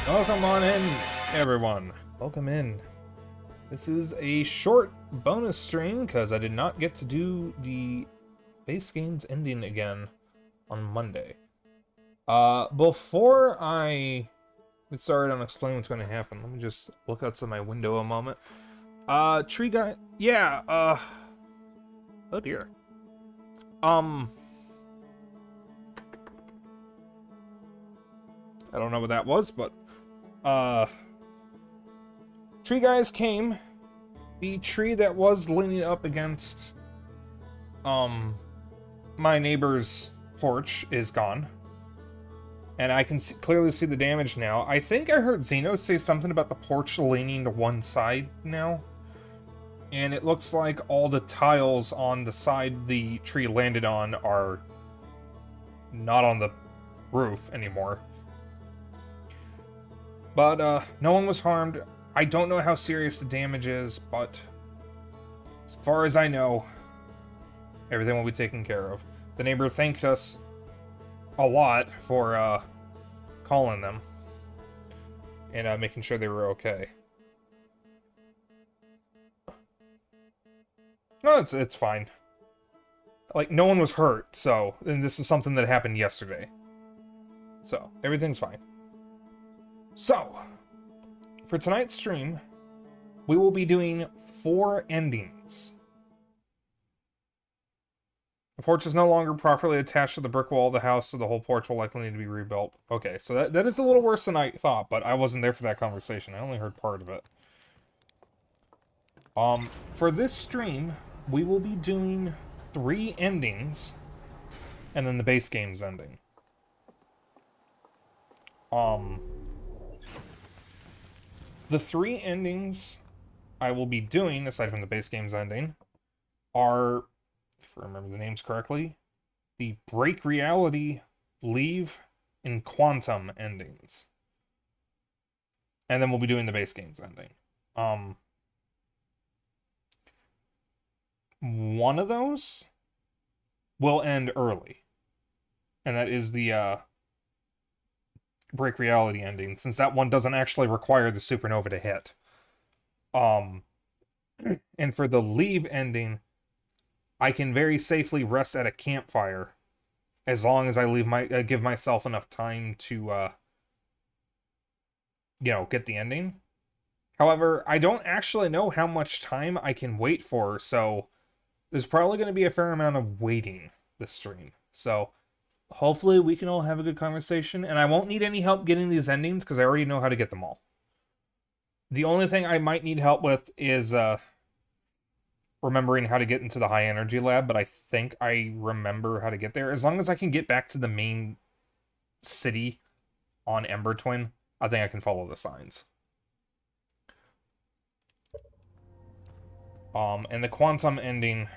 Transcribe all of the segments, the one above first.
Welcome on in, everyone. Welcome in. This is a short bonus stream because I did not get to do the base game's ending again on Monday. Before I get started on explaining what's going to happen, let me just look outside my window a moment. Tree guy, yeah, oh dear. I don't know what that was, but, tree guys came. The tree that was leaning up against, my neighbor's porch is gone. And I can clearly see the damage now. I think I heard Zeno say something about the porch leaning to one side now. And it looks like all the tiles on the side the tree landed on are not on the roof anymore. But, no one was harmed. I don't know how serious the damage is, but as far as I know, everything will be taken care of. The neighbor thanked us a lot for, calling them and, making sure they were okay. No, it's fine. Like, no one was hurt, so, and this is something that happened yesterday. So, everything's fine. So, for tonight's stream, we will be doing 4 endings. The porch is no longer properly attached to the brick wall of the house, so the whole porch will likely need to be rebuilt. Okay, so that is a little worse than I thought, but I wasn't there for that conversation. I only heard part of it. For this stream, we will be doing 3 endings, and then the base game's ending. The 3 endings I will be doing, aside from the base game's ending, are, if I remember the names correctly, the Break Reality, Leave, and Quantum endings. And then we'll be doing the base game's ending. One of those will end early. And that is the, Break Reality ending, since that one doesn't actually require the supernova to hit. And for the Leave ending, I can very safely rest at a campfire as long as I leave give myself enough time to, you know, get the ending. However, I don't actually know how much time I can wait for, so there's probably going to be a fair amount of waiting this stream. So hopefully we can all have a good conversation, and I won't need any help getting these endings because I already know how to get them all. The only thing I might need help with is remembering how to get into the high energy lab, but I think I remember how to get there. As long as I can get back to the main city on Ember Twin, I think I can follow the signs. And the quantum ending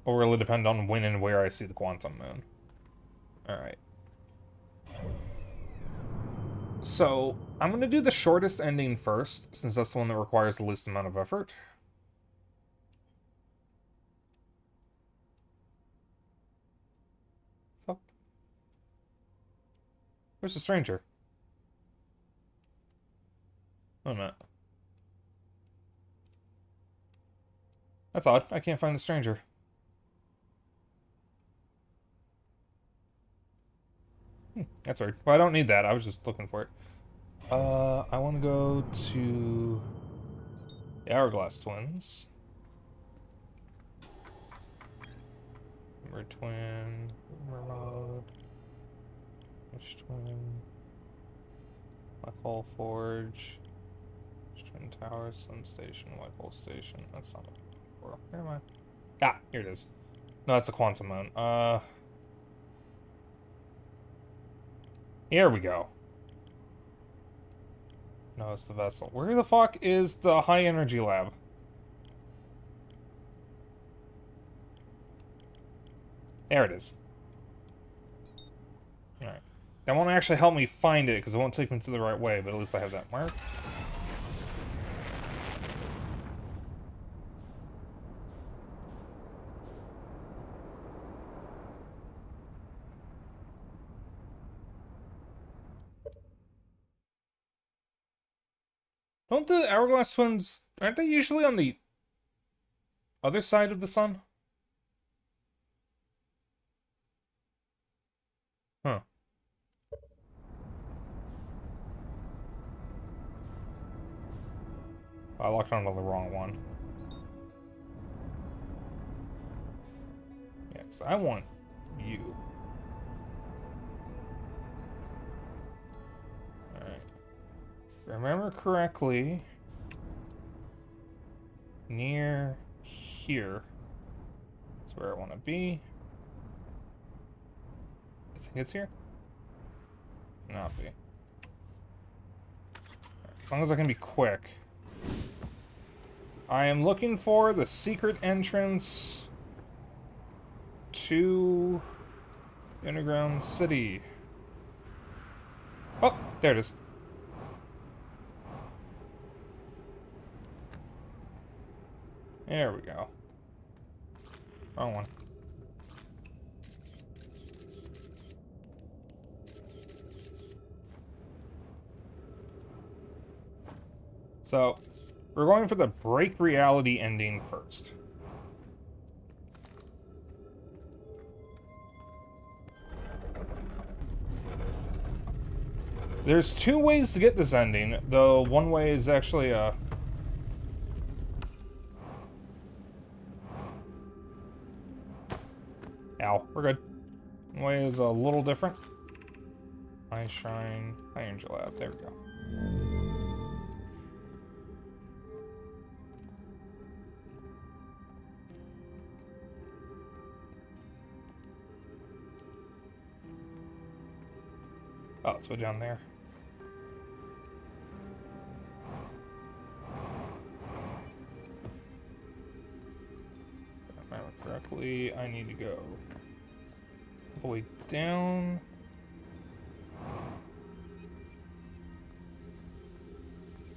will really depend on when and where I see the quantum moon. Alright. So, I'm going to do the shortest ending first, since that's the one that requires the least amount of effort. Fuck. Where's the stranger? Oh, no. That's odd. I can't find the stranger. That's weird. Well, I don't need that. I was just looking for it. I want to go to the Hourglass Twins. Ember Twin, Ember Mode, Witch Twin, Black Hole Forge, Twin Towers, Sun Station, White Hole Station. That's not what I'm looking for. Where am I? Ah, here it is. No, that's a Quantum Moon. Here we go. No, it's the vessel. Where the fuck is the high energy lab? There it is. Alright. That won't actually help me find it, because it won't take me to the right way, but at least I have that marked. Don't the hourglass twins, aren't they usually on the other side of the sun? Huh. I locked onto the wrong one. Yeah, so I want you. Alright. Remember correctly, near here. That's where I want to be. I think it's here? Not be. Right, as long as I can be quick. I am looking for the secret entrance to Underground City. Oh, there it is. There we go. Wrong one. So, we're going for the break reality ending first. There's two ways to get this ending, though one way is actually, Ow, we're good. One way is a little different. High Shrine, High Angel Lab, there we go. Oh, it's way down there. If I remember correctly, I need to go all the way down.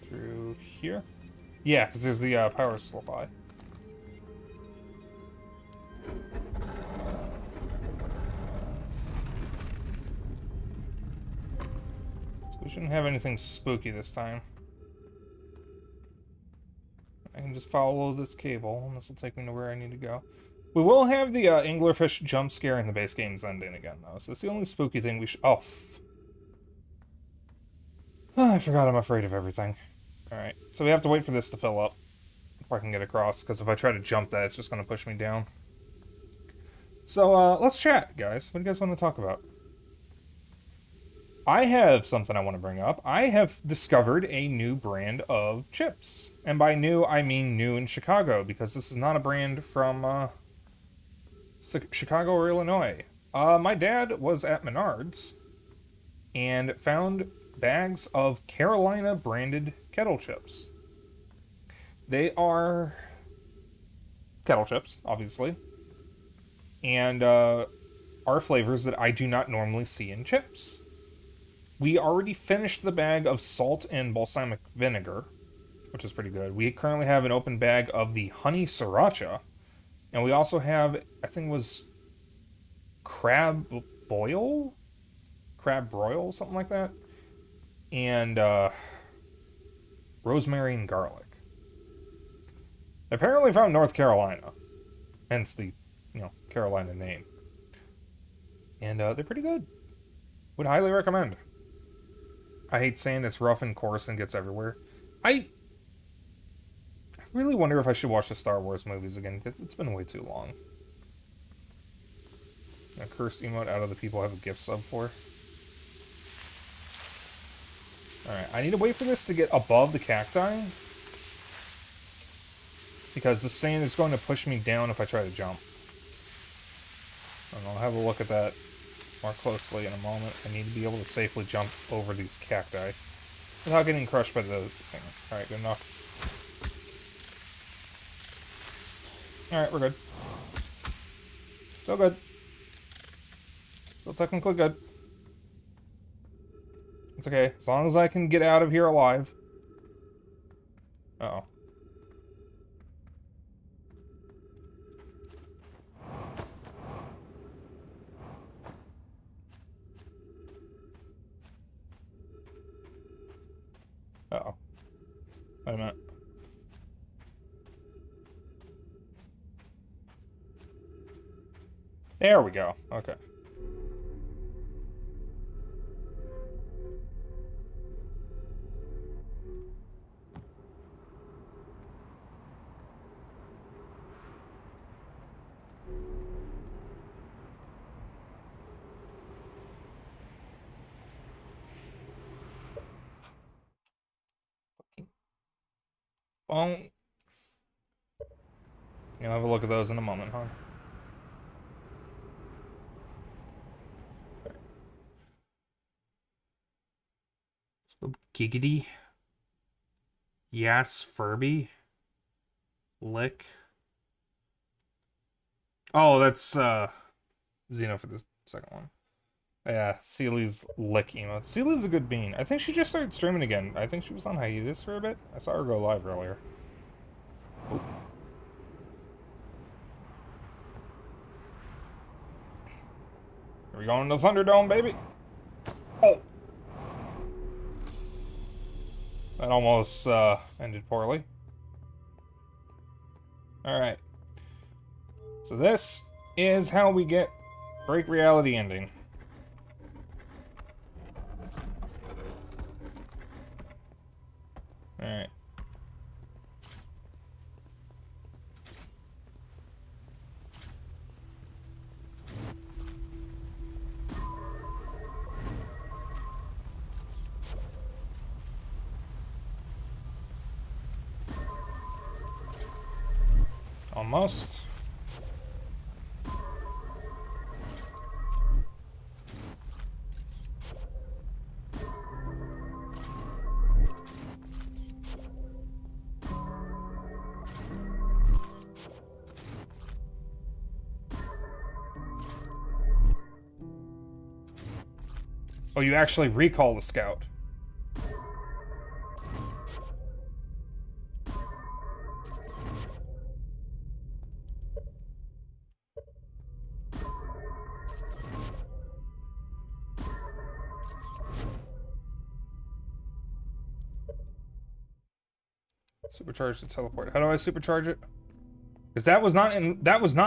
Through here? Yeah, because there's the power supply. We shouldn't have anything spooky this time. I can just follow this cable, and this will take me to where I need to go. We will have the anglerfish jump scare in the base game's ending again, though, so it's the only spooky thing we should... Oh, I forgot I'm afraid of everything. Alright, so we have to wait for this to fill up before I can get across, because if I try to jump that, it's just going to push me down. So, let's chat, guys. What do you guys want to talk about? I have something I want to bring up. I have discovered a new brand of chips. And by new, I mean new in Chicago, because this is not a brand from Chicago or Illinois. My dad was at Menards and found bags of Carolina branded kettle chips. They are kettle chips, obviously, and are flavors that I do not normally see in chips. We already finished the bag of salt and balsamic vinegar, which is pretty good. We currently have an open bag of the honey sriracha, and we also have, I think it was crab broil, something like that, and rosemary and garlic. Apparently from North Carolina, hence the, Carolina name. And they're pretty good. Would highly recommend. I hate saying it's rough and coarse and gets everywhere. I really wonder if I should watch the Star Wars movies again, because it's been way too long. A curse emote out of the people I have a gift sub for. Alright, I need to wait for this to get above the cacti, because the sand is going to push me down if I try to jump. And I'll have a look at that more closely in a moment. I need to be able to safely jump over these cacti without getting crushed by the sand. Alright, good enough. Alright, we're good. Still good. Still technically good. It's okay, as long as I can get out of here alive. Uh-oh. Uh-oh. Wait a minute. There we go. Okay. Phone. You'll have a look at those in a moment, huh? Giggity. Yes, Furby. Lick. Oh, that's Xeno for the second one. Yeah, Seely's lick emote. Seely's a good bean. I think she just started streaming again. I think she was on hiatus for a bit. I saw her go live earlier. Oh. Are we going to the Thunderdome, baby? Oh! That almost ended poorly. Alright. So this is how we get Break Reality ending. Alright. Almost. Oh, you actually recall the scout. Supercharge the teleport. How do I supercharge it? Because that was not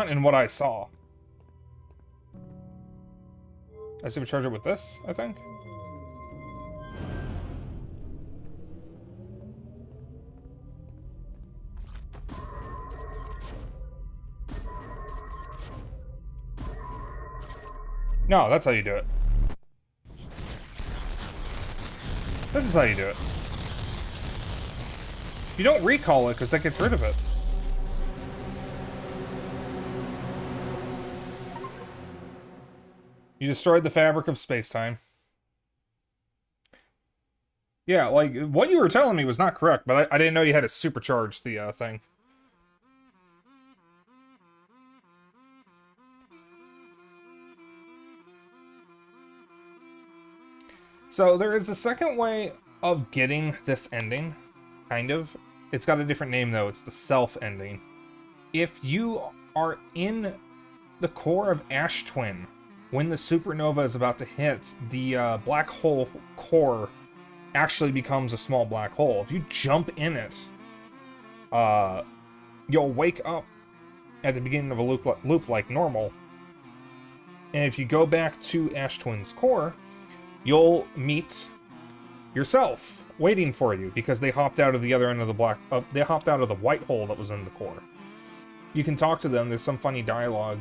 in what I saw. I supercharge it with this, I think. No, that's how you do it. This is how you do it. You don't recall it, because that gets rid of it. You destroyed the fabric of space-time. Yeah, like, what you were telling me was not correct, but I didn't know you had to supercharge the thing. So, there is a second way of getting this ending, kind of. It's got a different name, though. It's the self ending. If you are in the core of Ash Twin, when the supernova is about to hit, the black hole core actually becomes a small black hole. If you jump in it, you'll wake up at the beginning of a loop like normal. And if you go back to Ash Twin's core, you'll meet yourself waiting for you, because they hopped out of the other end of the they hopped out of the white hole that was in the core. You can talk to them, there's some funny dialogue,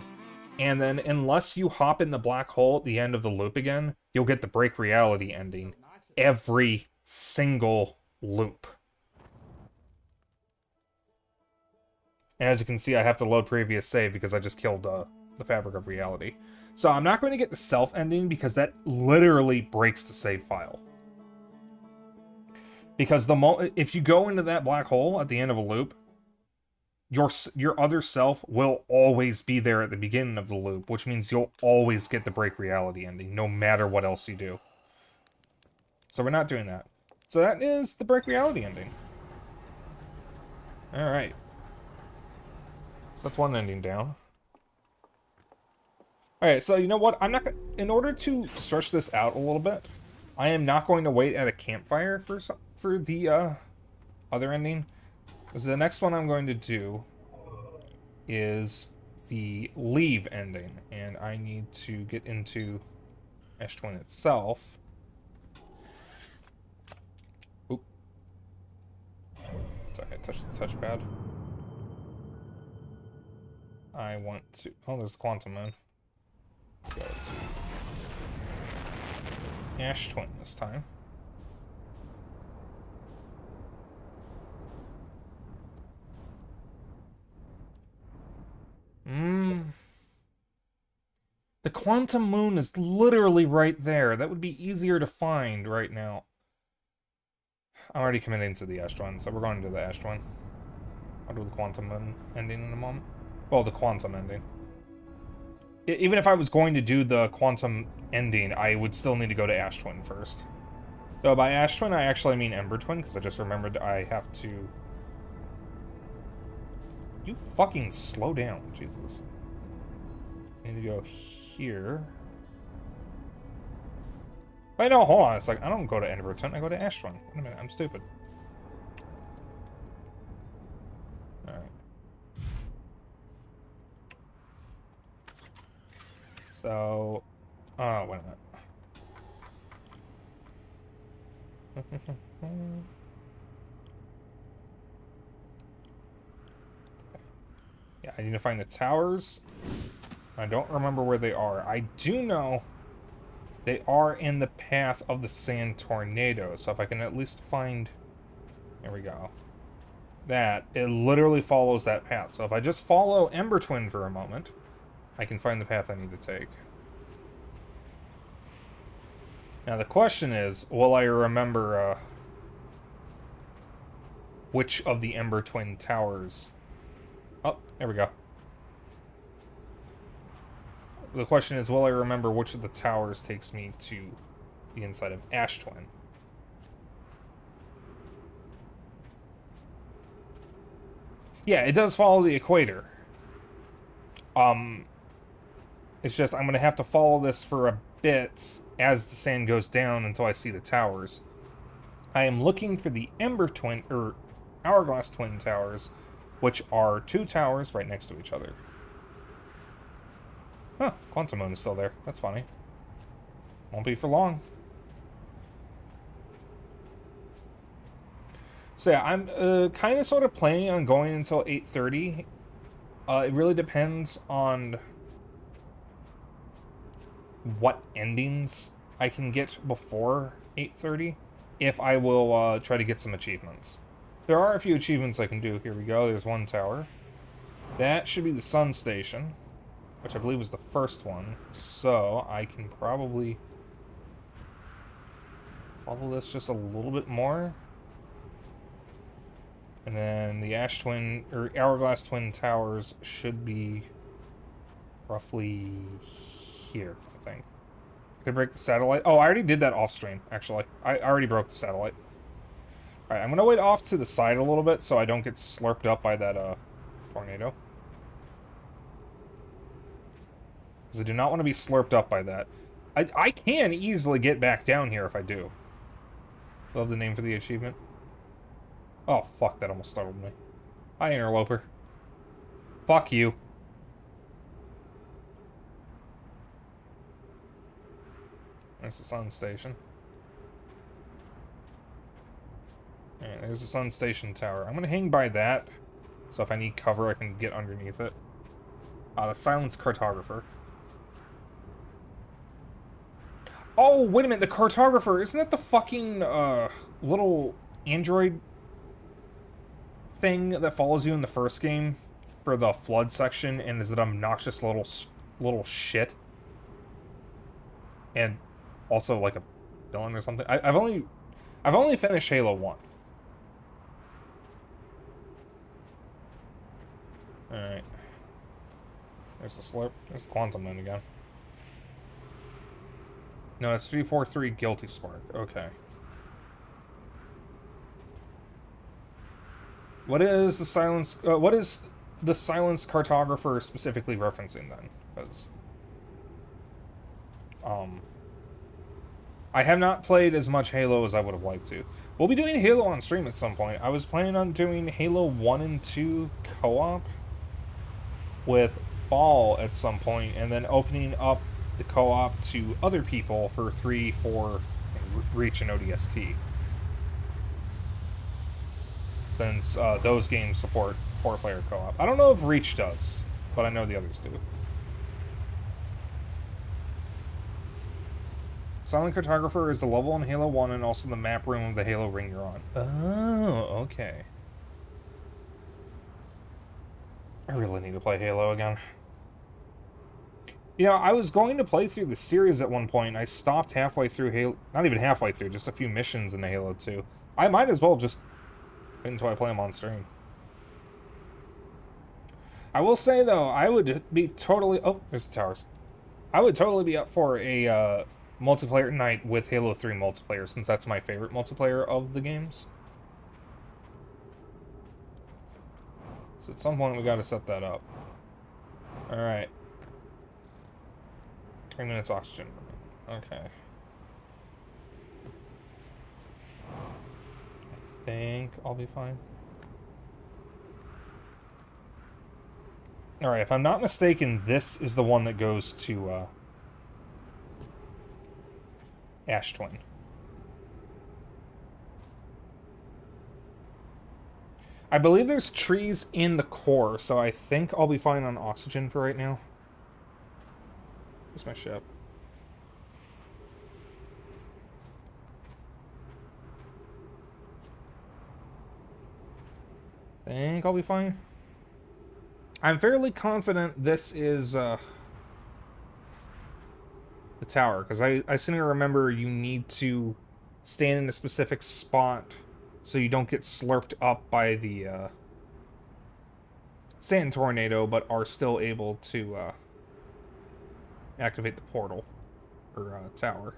and then unless you hop in the black hole at the end of the loop again, you'll get the Break Reality ending every single loop. And as you can see, I have to load previous save because I just killed the Fabric of Reality. So I'm not going to get the self ending because that literally breaks the save file. Because if you go into that black hole at the end of a loop, your other self will always be there at the beginning of the loop, which means you'll always get the Break Reality ending, no matter what else you do. So we're not doing that. So that is the Break Reality ending. Alright. So that's one ending down. Alright, so you know what? I'm not gonna, in order to stretch this out a little bit, I am not going to wait at a campfire for the other ending. Because the next one I'm going to do is the leave ending, and I need to get into Ash Twin itself. Oop. Sorry, I touched the touchpad. I want to... Oh, there's the Quantum Moon. Go to Ash Twin this time. The Quantum Moon is literally right there. That would be easier to find right now. I'm already committing to the Ash Twin, so we're going to the Ash Twin. I'll do the Quantum Moon ending in a moment. Well, the Quantum ending. Even if I was going to do the Quantum ending, I would still need to go to Ash Twin first. So by Ash Twin, I actually mean Ember Twin, because I just remembered I have to... You fucking slow down, Jesus. I need to go here. Wait, no, hold on. It's like, I don't go to Ember Twin, I go to Ash Twin. Wait a minute, I'm stupid. Alright. So... wait a minute. Yeah, I need to find the towers. I don't remember where they are. I do know they are in the path of the sand tornado, so if I can at least find... There we go. That, it literally follows that path. So if I just follow Ember Twin for a moment, I can find the path I need to take. Now the question is, will I remember which of the Ember Twin towers... Oh, there we go. The question is, will I remember which of the towers takes me to the inside of Ash Twin? Yeah, it does follow the equator. It's just I'm going to have to follow this for a bit as the sand goes down until I see the towers. I am looking for the Ember Twin, or Hourglass Twin towers, which are two towers right next to each other. Huh, Quantum Moon is still there. That's funny. Won't be for long. So yeah, I'm kind of sort of planning on going until 8:30. It really depends on what endings I can get before 8:30, if I will try to get some achievements. There are a few achievements I can do. Here we go, there's one tower. That should be the Sun Station, which I believe was the first one, so I can probably follow this just a little bit more. And then the Ash Twin, or Hourglass Twin towers should be roughly here, I think. I could break the satellite. Oh, I already did that off stream, actually. I already broke the satellite. Alright, I'm gonna wait off to the side a little bit so I don't get slurped up by that, tornado. Because I do not want to be slurped up by that. I can easily get back down here if I do. Love the name for the achievement. Oh, fuck, that almost startled me. Hi, Interloper. Fuck you. There's the Sun Station. Alright, there's the Sun Station tower. I'm gonna hang by that, so if I need cover, I can get underneath it. The Silence Cartographer. Oh, wait a minute, the Cartographer! Isn't that the fucking, little android thing that follows you in the first game for the flood section and is an obnoxious little shit? And also like a villain or something. I've only finished Halo 1. Alright. There's the slurp. There's the Quantum Moon again. No, it's 343 Guilty Spark. Okay. What is the silence? What is the Silence Cartographer specifically referencing then? Because I have not played as much Halo as I would have liked to. We'll be doing Halo on stream at some point. I was planning on doing Halo 1 and 2 co-op with Ball at some point, and then opening up the co-op to other people for 3, 4, and Reach and ODST. Since those games support 4-player co-op. I don't know if Reach does, but I know the others do. Silent Cartographer is the level in Halo 1 and also the map room of the Halo ring you're on. Oh, okay. I really need to play Halo again. You know, I was going to play through the series at one point. I stopped halfway through Halo... Not even halfway through, just a few missions in Halo 2. I might as well just wait until I play them on stream. I will say, though, I would be totally... Oh, there's the towers. I would totally be up for a multiplayer night with Halo 3 multiplayer, since that's my favorite multiplayer of the games. So at some point we gotta set that up. Alright. 3 minutes oxygen. Okay. I think I'll be fine. Alright, if I'm not mistaken, this is the one that goes to, Ash Twin. I believe there's trees in the core, so I think I'll be fine on oxygen for right now. Where's my ship? Think I'll be fine. I'm fairly confident this is, the tower, because I seem to remember you need to stand in a specific spot so you don't get slurped up by the sand tornado, but are still able to activate the portal or tower.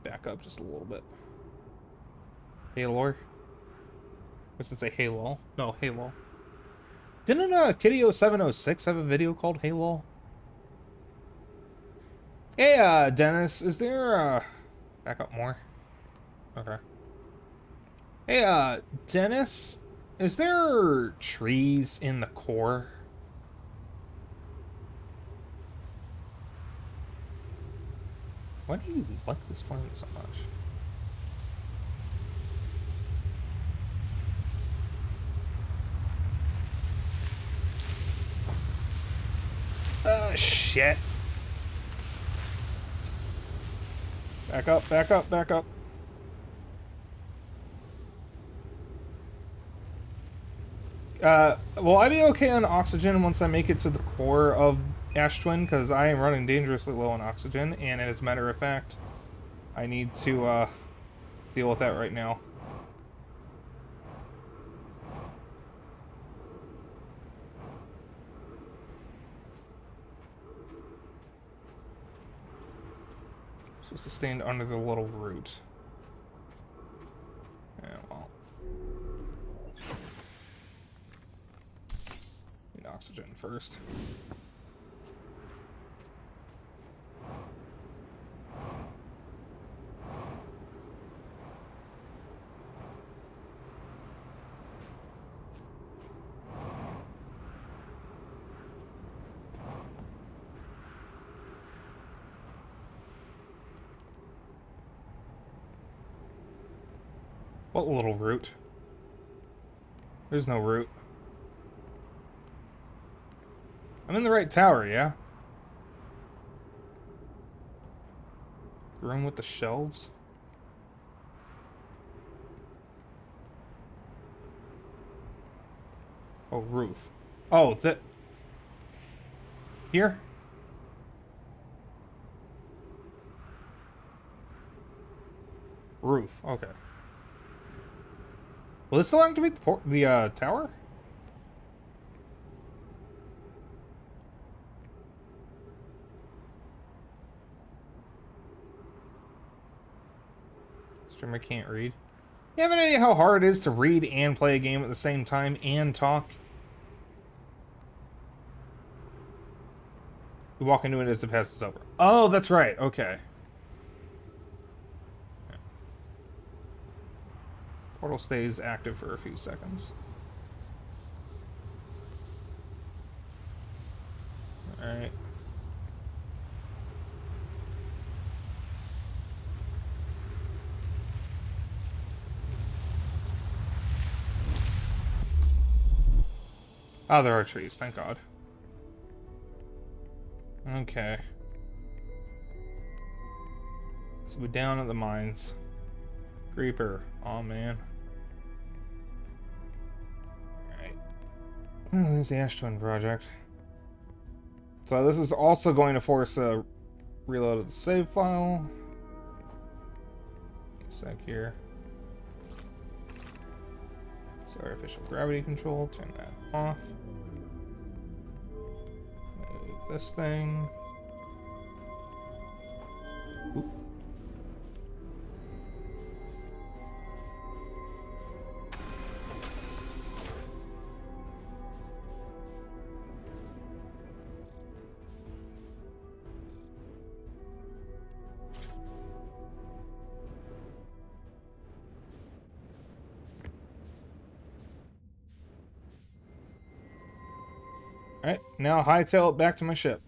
Back up just a little bit. Halo. I should say Halo. No, Halo. Didn't Kitty0706 have a video called Halo? Hey, Dennis, is there, back up more? Okay. Hey, Dennis, is there trees in the core? Why do you like this planet so much? Shit. Back up, back up, back up. Will I be okay on oxygen once I make it to the core of Ash Twin? Because I am running dangerously low on oxygen, and as a matter of fact, I need to, deal with that right now. Supposed to stand under the little root. Yeah, well. Need oxygen first. What little root? There's no root. I'm in the right tower, yeah? Room with the shelves? Oh, roof. Oh, that... Here? Roof, okay. Will this still activate the tower? Streamer can't read. You have any idea how hard it is to read and play a game at the same time and talk? You walk into it as it passes over. Oh, that's right. Okay. Portal stays active for a few seconds. Alright. Oh, there are trees, thank God. Okay. So we're down at the mines. Creeper. Oh man. Alright. There's the Ash Twin project. So this is also going to force a reload of the save file. A sec here. It's artificial gravity control. Turn that off. Move this thing. Oop. Alright, now hightail it back to my ship.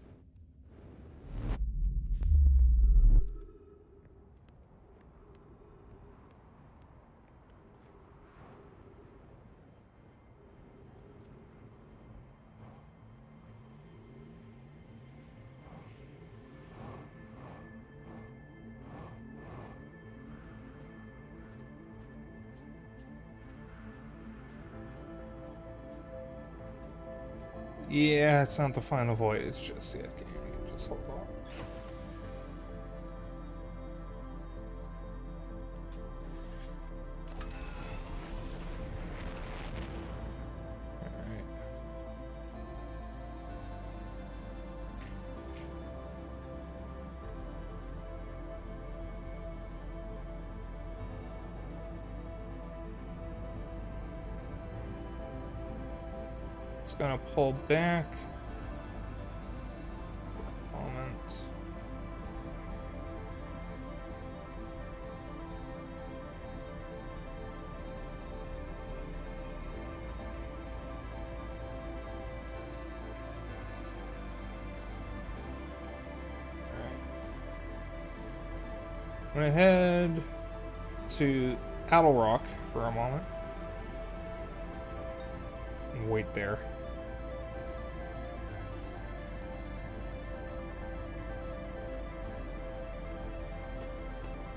Yeah, it's not the final voyage just yet. Game. Just hold on. Alright. It's gonna pull back. Moment. I'm gonna head to Owl Rock for a moment. And wait there.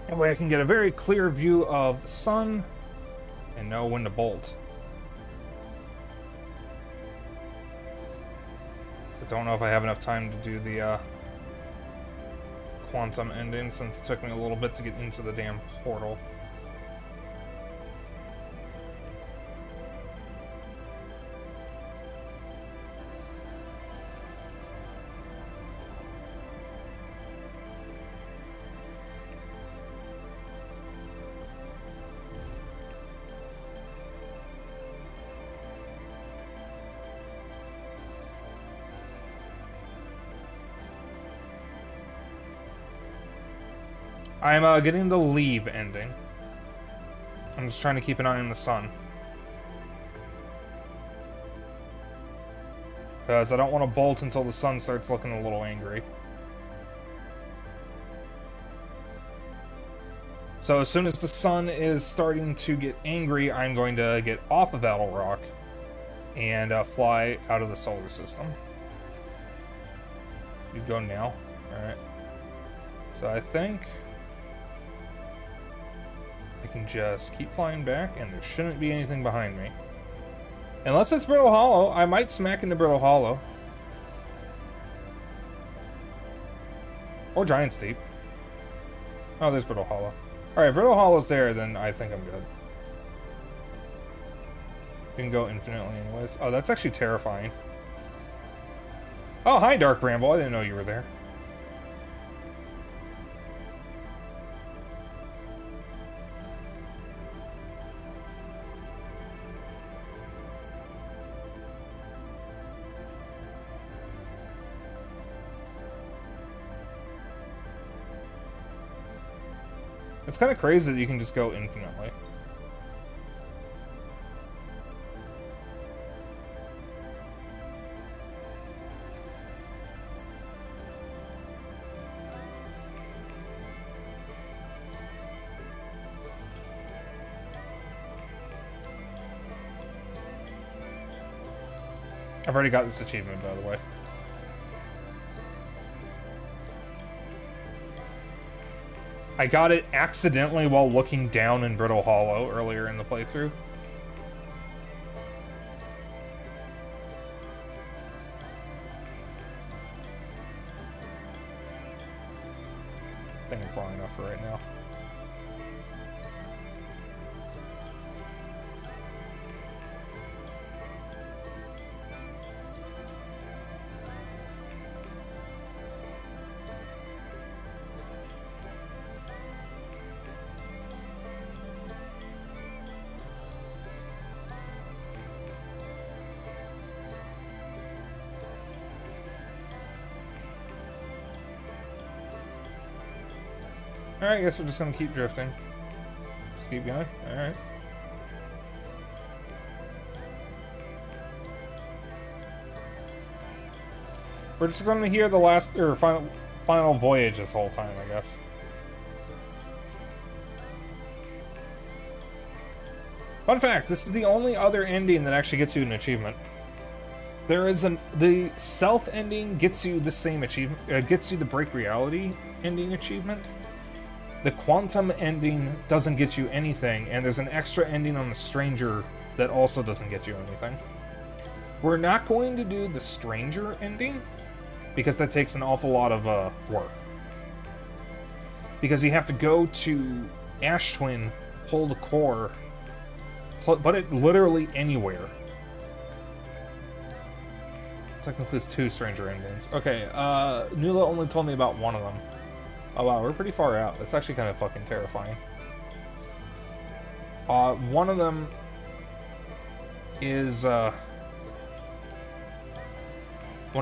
That way I can get a very clear view of the sun and know when to bolt. So I don't know if I have enough time to do the quantum ending since it took me a little bit to get into the damn portal. I'm getting the leave ending. I'm just trying to keep an eye on the sun. Because I don't want to bolt until the sun starts looking a little angry. So as soon as the sun is starting to get angry, I'm going to get off of Owl Rock and fly out of the solar system. You go now. Alright. So I think I can just keep flying back, and there shouldn't be anything behind me. Unless it's Brittle Hollow. I might smack into Brittle Hollow. Or Giant's Deep. Oh, there's Brittle Hollow. Alright, if Brittle Hollow's there, then I think I'm good. You can go infinitely anyways. Oh, that's actually terrifying. Oh, hi, Dark Bramble. I didn't know you were there. It's kind of crazy that you can just go infinitely. I've already got this achievement, by the way. I got it accidentally while looking down in Brittle Hollow earlier in the playthrough. I think I'm far enough for right now. Alright, I guess we're just gonna keep drifting. Just keep going. Alright. We're just gonna hear the last, or final voyage this whole time, I guess. Fun fact, this is the only other ending that actually gets you an achievement. There is the self ending gets you the same achievement, gets you the break reality ending achievement. The quantum ending doesn't get you anything, and there's an extra ending on the stranger that also doesn't get you anything. We're not going to do the stranger ending, because that takes an awful lot of work. Because you have to go to Ash Twin, pull the core, put it literally anywhere. Technically it's 2 stranger endings. Okay, Nula only told me about one of them. Oh wow, we're pretty far out. That's actually kind of fucking terrifying. One of them is, one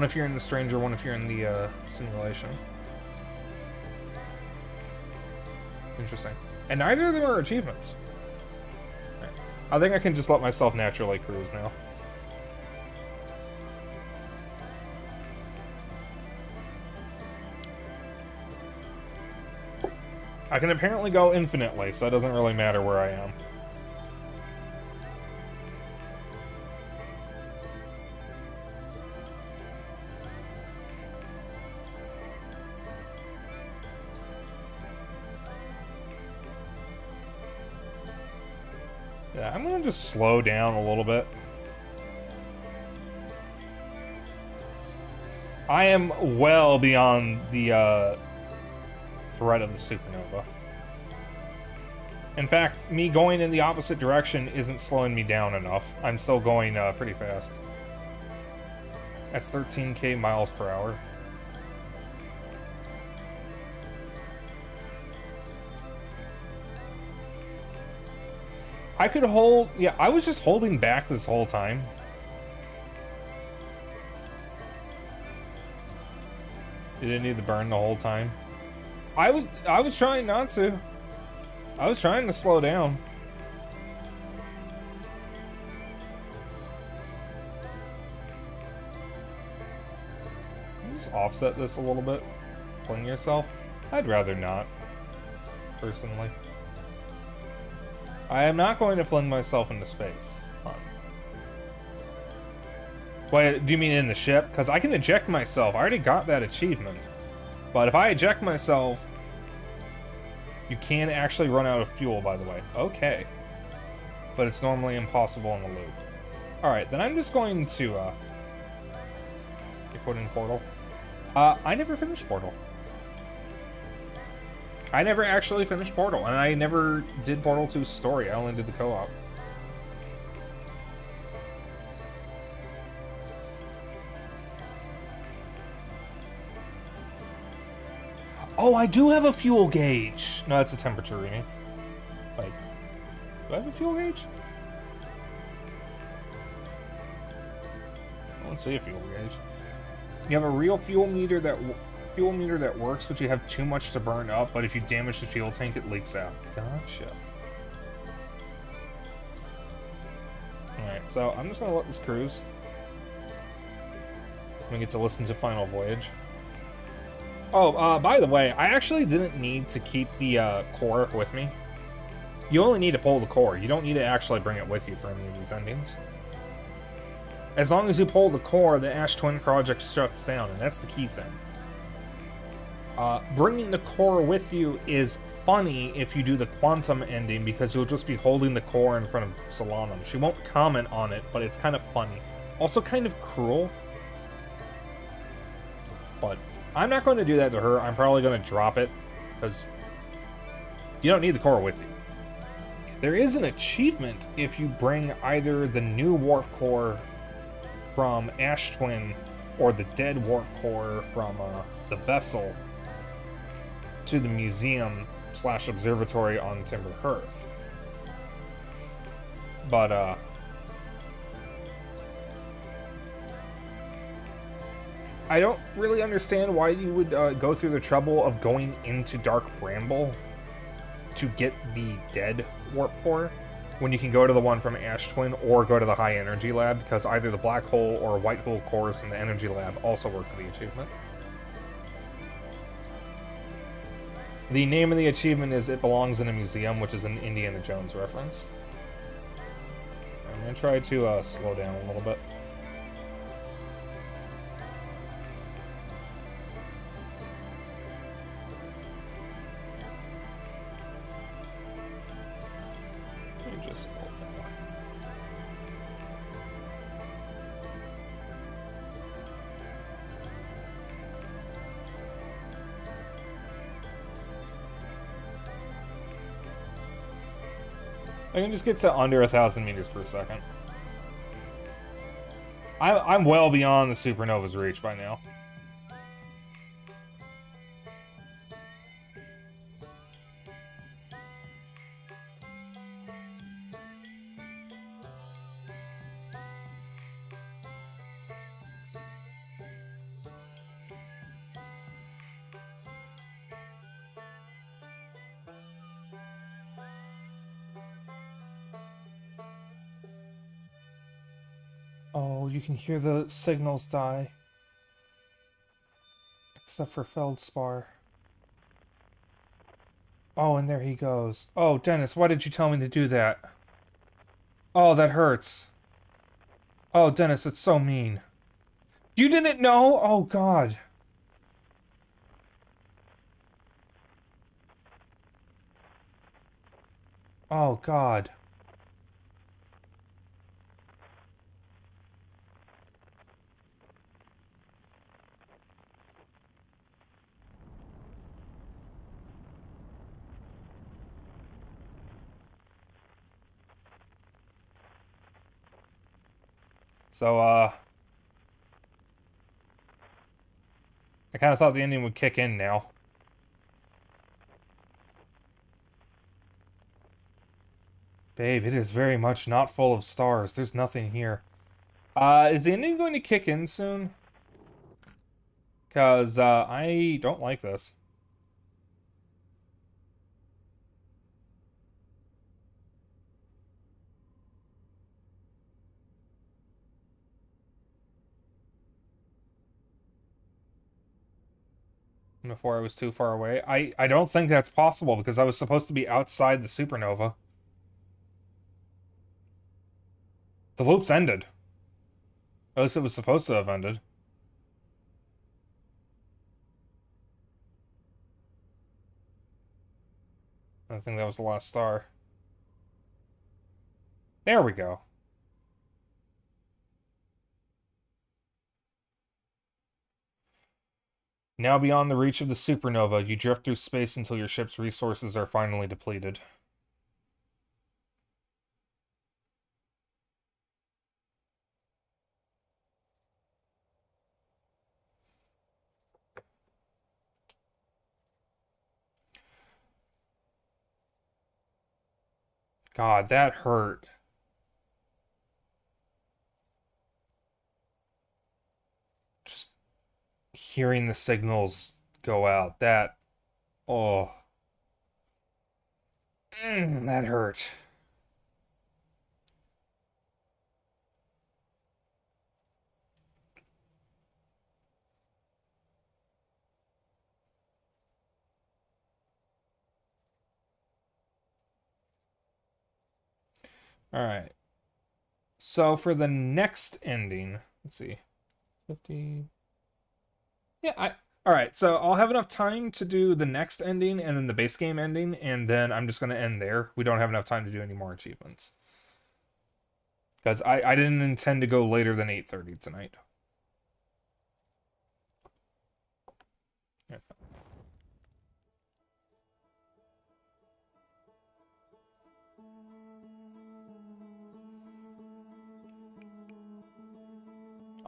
if you're in the stranger, one if you're in the, simulation. Interesting. And neither of them are achievements. Right. I think I can just let myself naturally cruise now. I can apparently go infinitely, so it doesn't really matter where I am. Yeah, I'm gonna just slow down a little bit. I am well beyond the, threat of the supernova. In fact, me going in the opposite direction isn't slowing me down enough. I'm still going pretty fast. That's 13k miles per hour. I could hold... Yeah, I was just holding back this whole time. You didn't need to burn the whole time. I was trying not to. I was trying to slow down. Just offset this a little bit. Fling yourself. I'd rather not, personally. I am not going to fling myself into space. Wait, do you mean in the ship? Because I can eject myself. I already got that achievement. But if I eject myself, you can actually run out of fuel, by the way. Okay. But it's normally impossible in the loop. Alright, then I'm just going to, put in Portal. I never finished Portal. I never actually finished Portal, and I never did Portal 2's story. I only did the co-op. Oh, I do have a fuel gauge! No, that's a temperature reading. Wait. Do I have a fuel gauge? I don't see a fuel gauge. You have a real fuel meter that works, but you have too much to burn up, but if you damage the fuel tank, it leaks out. Gotcha. Alright, so I'm just gonna let this cruise. We get to listen to Final Voyage. Oh, by the way, I actually didn't need to keep the core with me. You only need to pull the core. You don't need to actually bring it with you for any of these endings. As long as you pull the core, the Ash Twin project shuts down, and that's the key thing. Bringing the core with you is funny if you do the quantum ending, because you'll just be holding the core in front of Solanum. She won't comment on it, but it's kind of funny. Also kind of cruel. But I'm not going to do that to her. I'm probably going to drop it, because you don't need the core with you. There is an achievement if you bring either the new warp core from Ash Twin or the dead warp core from the vessel to the museum/observatory on Timber Hearth. But, I don't really understand why you would go through the trouble of going into Dark Bramble to get the dead warp core when you can go to the one from Ash Twin or go to the high energy lab, because either the black hole or white hole cores from the energy lab also work for the achievement. The name of the achievement is It Belongs in a Museum, which is an Indiana Jones reference. I'm going to try to slow down a little bit. Let me just open that. I can just get to under 1,000 meters per second. I'm well beyond the supernova's reach by now. Oh, you can hear the signals die. Except for Feldspar. Oh, and there he goes. Oh, Dennis, why did you tell me to do that? Oh, that hurts. Oh, Dennis, it's so mean. You didn't know? Oh, God. Oh, God. So, I kind of thought the ending would kick in now. Babe, it is very much not full of stars. There's nothing here. Is the ending going to kick in soon? Because, I don't like this. Before I was too far away. I don't think that's possible, because I was supposed to be outside the supernova. The loop's ended. At least it was supposed to have ended. I think that was the last star. There we go. Now beyond the reach of the supernova, you drift through space until your ship's resources are finally depleted. God, that hurt. Just hearing the signals go out, that... Oh. That hurt. Alright. So for the next ending, let's see, 50. Yeah, all right. So I'll have enough time to do the next ending and then the base game ending, and then I'm just gonna end there. We don't have enough time to do any more achievements because I didn't intend to go later than 8:30 tonight. Yeah.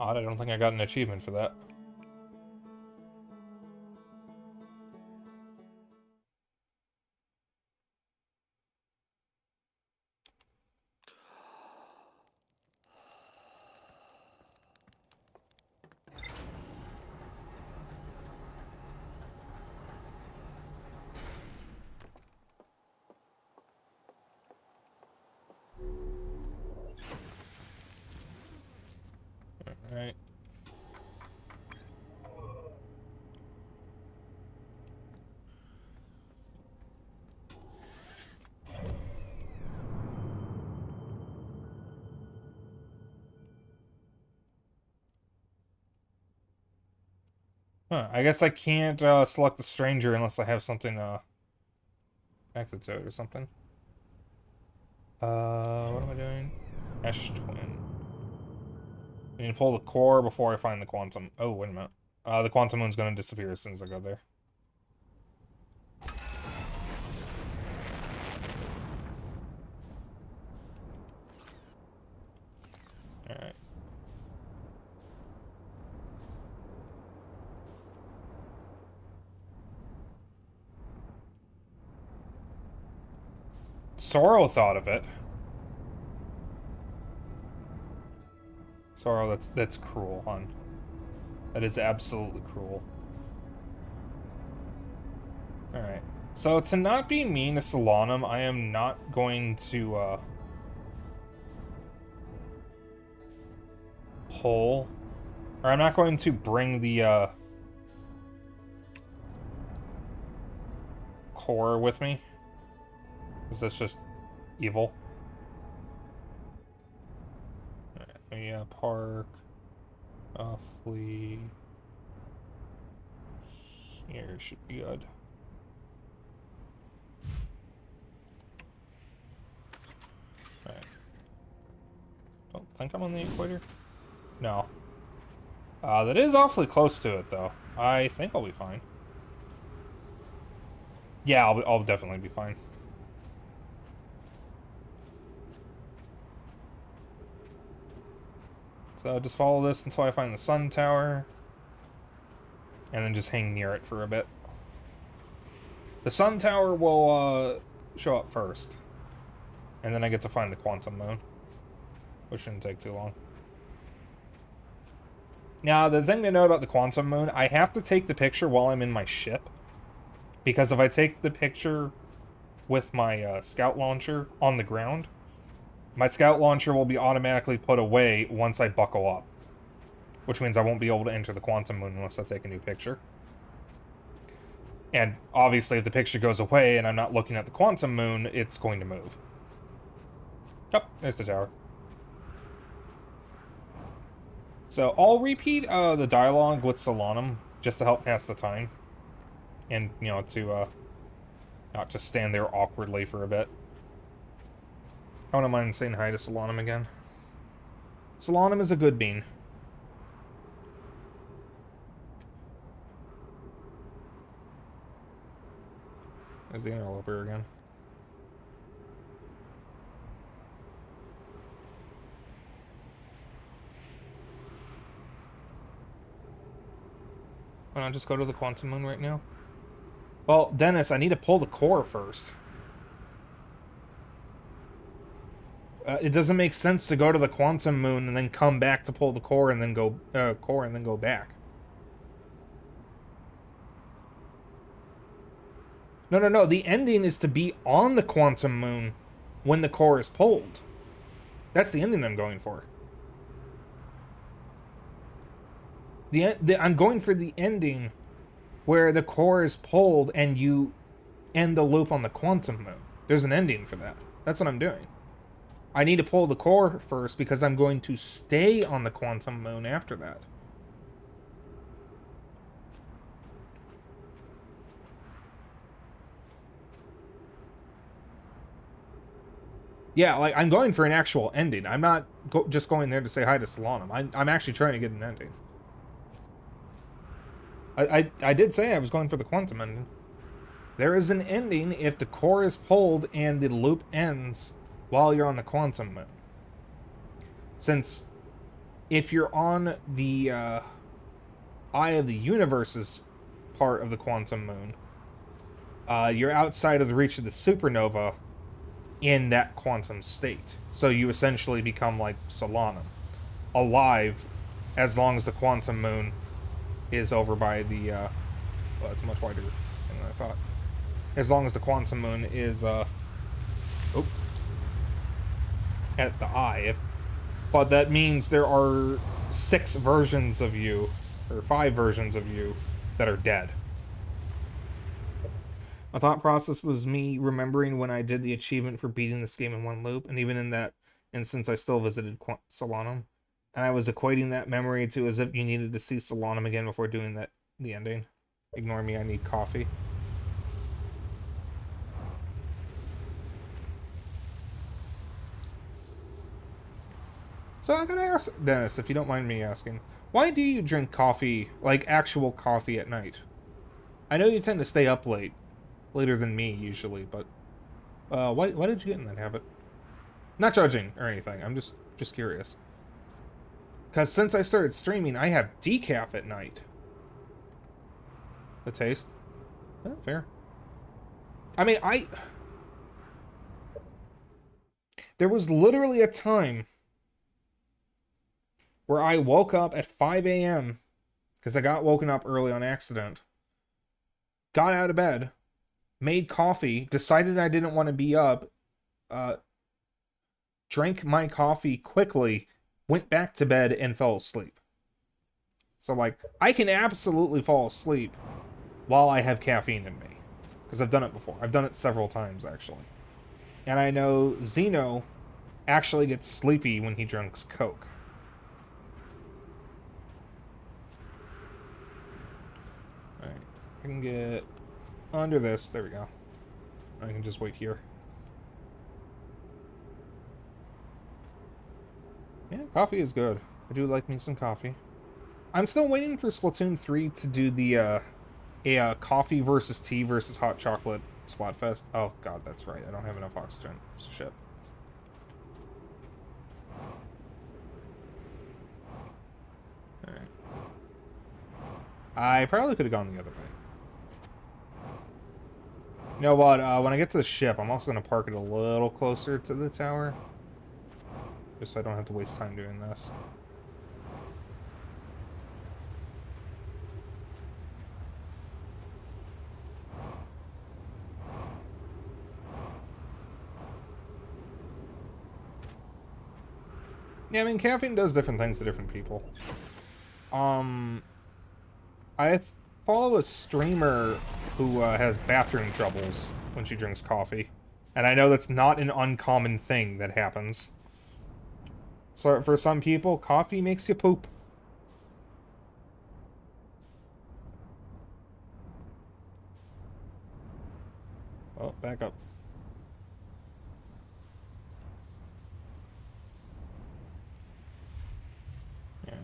Odd, I don't think I got an achievement for that. All right. Huh, I guess I can't select the stranger unless I have something connected to it or something. What am I doing? Ash Twin. I need to pull the core before I find the quantum. Oh, wait a minute. The quantum moon's gonna disappear as soon as I go there. Alright. Sorrow thought of it. Sorrow, that's cruel, hon. That is absolutely cruel. Alright. So, to not be mean to Solanum, I am not going to, pull. Or I'm not going to bring the, core with me. Because that's just evil. Alright, let me, park. Flee. Here should be good. Alright. Don't think I'm on the equator? No. That is awfully close to it, though. I think I'll be fine. Yeah, I'll definitely be fine. So just follow this until I find the sun tower. And then just hang near it for a bit. The sun tower will show up first. And then I get to find the quantum moon. Which shouldn't take too long. Now, the thing to know about the quantum moon, I have to take the picture while I'm in my ship. Because if I take the picture with my scout launcher on the ground, my scout launcher will be automatically put away once I buckle up. Which means I won't be able to enter the quantum moon unless I take a new picture. And obviously if the picture goes away and I'm not looking at the quantum moon, it's going to move. Oh, there's the tower. So I'll repeat the dialogue with Solanum just to help pass the time. And, you know, to not just stand there awkwardly for a bit. I don't mind saying hi to Solanum again. Solanum is a good bean. There's the interloper again. Why not just go to the quantum moon right now? Well, Dennis, I need to pull the core first. It doesn't make sense to go to the quantum moon and then come back to pull the core and then go back. No. The ending is to be on the quantum moon when the core is pulled. That's the ending I'm going for. I'm going for the ending where the core is pulled and you end the loop on the quantum moon. There's an ending for that. That's what I'm doing. I need to pull the core first because I'm going to stay on the quantum moon after that. Yeah, like, I'm going for an actual ending. I'm not just going there to say hi to Solanum. I'm actually trying to get an ending. I did say I was going for the quantum ending. There is an ending if the core is pulled and the loop ends while you're on the quantum moon. Since if you're on the Eye of the Universe's part of the quantum moon, you're outside of the reach of the supernova in that quantum state. So you essentially become like Solanum, alive as long as the quantum moon is over by the, well, it's much wider than I thought. As long as the quantum moon is, at the eye. But that means there are 6 versions of you, or 5 versions of you, that are dead. My thought process was me remembering when I did the achievement for beating this game in one loop, and even in that instance I still visited Solanum, and I was equating that memory to as if you needed to see Solanum again before doing the ending. Ignore me, I need coffee. So I gotta ask, Dennis, if you don't mind me asking, why do you drink coffee, like actual coffee, at night? I know you tend to stay up late, later than me usually, but why did you get in that habit? Not judging or anything, I'm just curious. Because since I started streaming, I have decaf at night. The taste? Oh, fair. I mean, there was literally a time where I woke up at 5 a.m. because I got woken up early on accident. Got out of bed, made coffee, decided I didn't want to be up, drank my coffee quickly, went back to bed, and fell asleep. So, like, I can absolutely fall asleep while I have caffeine in me. Because I've done it before. I've done it several times, actually. And I know Zeno actually gets sleepy when he drinks Coke. Alright, I can get under this. There we go. I can just wait here. Yeah, coffee is good. I do like me some coffee. I'm still waiting for Splatoon 3 to do the, coffee versus tea versus hot chocolate Splatfest. Oh, God, that's right. I don't have enough oxygen. So shit. Alright. I probably could have gone the other way. You know what? When I get to the ship, I'm also going to park it a little closer to the tower. Just so I don't have to waste time doing this. Yeah, I mean, caffeine does different things to different people. I follow a streamer who has bathroom troubles when she drinks coffee. And I know that's not an uncommon thing that happens. So for some people, coffee makes you poop. Oh, back up. Yeah.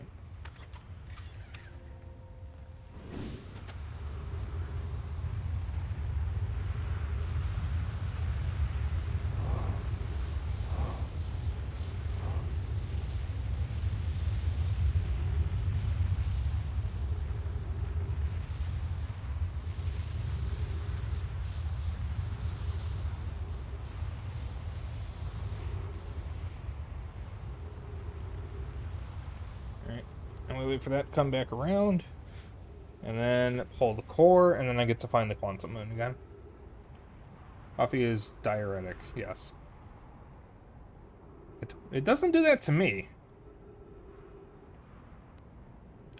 And we wait for that to come back around. And then pull the core, and then I get to find the quantum moon again. Coffee is diuretic, yes. It doesn't do that to me.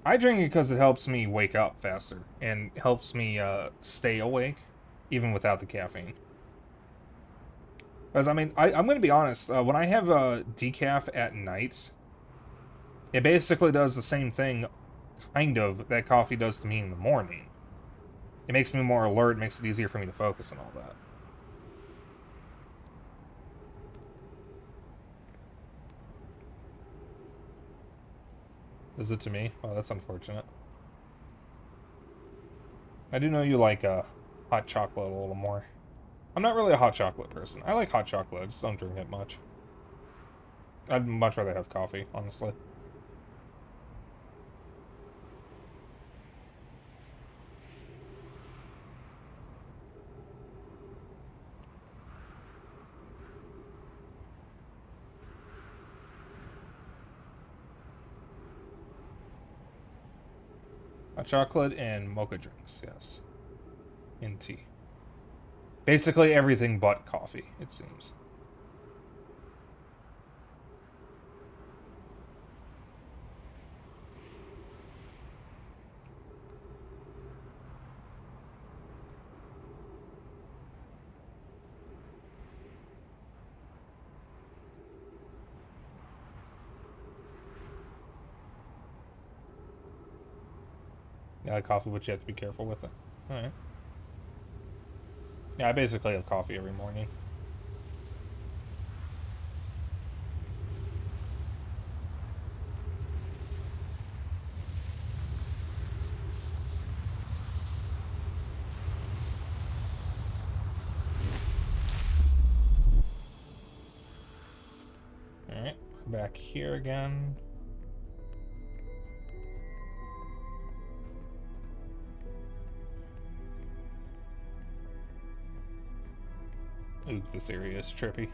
I drink it because it helps me wake up faster, and helps me stay awake, even without the caffeine. Because, I mean, I'm going to be honest. When I have decaf at night, it basically does the same thing, kind of, that coffee does to me in the morning. It makes me more alert, makes it easier for me to focus and all that. Is it to me? Oh, that's unfortunate. I do know you like hot chocolate a little more. I'm not really a hot chocolate person. I like hot chocolate, I just don't drink it much. I'd much rather have coffee, honestly. Hot chocolate and mocha drinks, yes. And tea. Basically everything but coffee, it seems. I like coffee, but you have to be careful with it. Alright. Yeah, I basically have coffee every morning. Alright, we're back here again. Ooh, this area is trippy.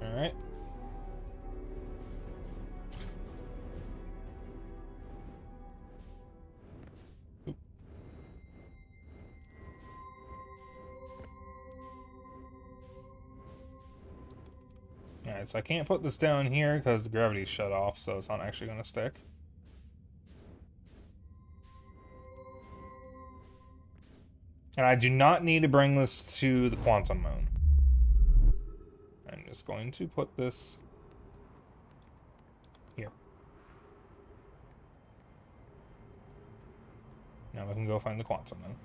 Alright. Alright, so I can't put this down here because the gravity's shut off, so it's not actually going to stick. And I do not need to bring this to the quantum moon. I'm just going to put this here. Now we can go find the quantum moon.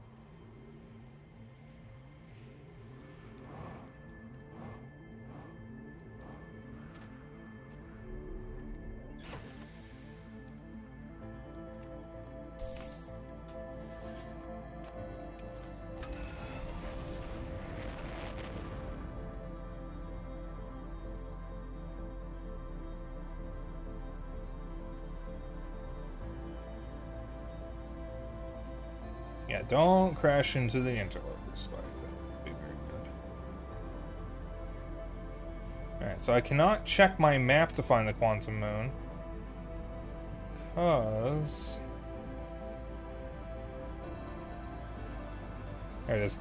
Yeah, don't crash into the interloper spike. That would be very good. Alright, so I cannot check my map to find the quantum moon. Because... there it is.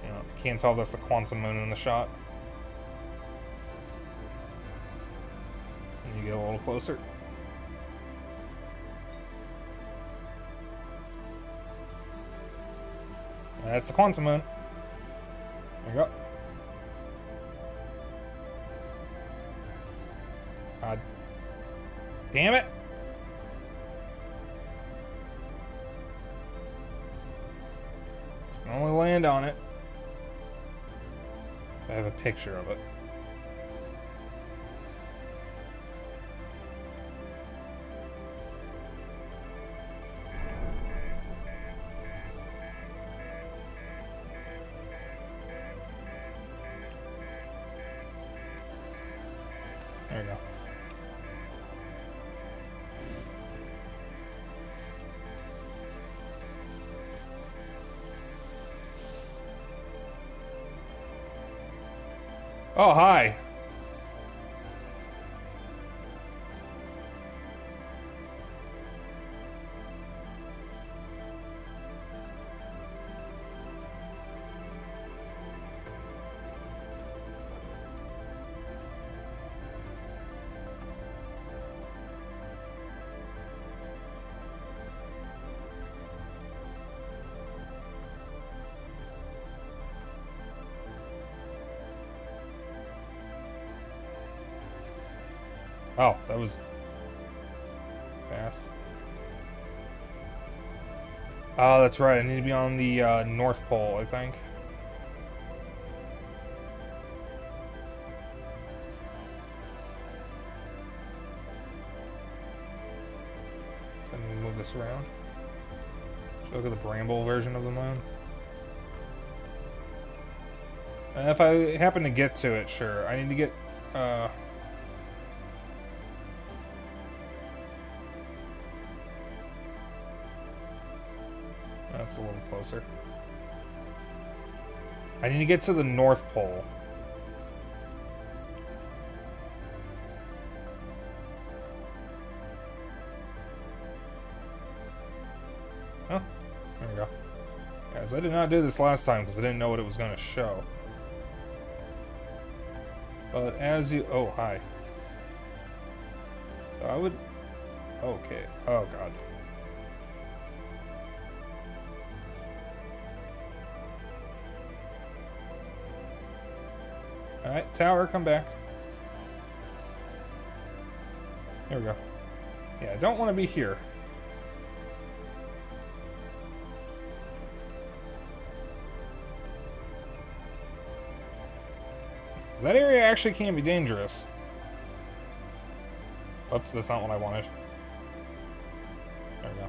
You know, I can't tell if that's the quantum moon in the shot. You get a little closer. That's the quantum moon. There you go. Damn it! It's gonna only land on it. I have a picture of it. There we go. Oh, hi. Oh, that was fast. Oh, that's right. I need to be on the North Pole, I think. So I need to move this around. Should I look at the Bramble version of the moon? If I happen to get to it, sure. I need to get, that's a little closer. I need to get to the North Pole. Oh, there we go. Guys, I did not do this last time because I didn't know what it was going to show. But as you... Oh, hi. So I would... Okay. Oh, God. Alright, tower, come back. There we go. Yeah, I don't want to be here. That area actually can be dangerous. Oops, that's not what I wanted. There we go.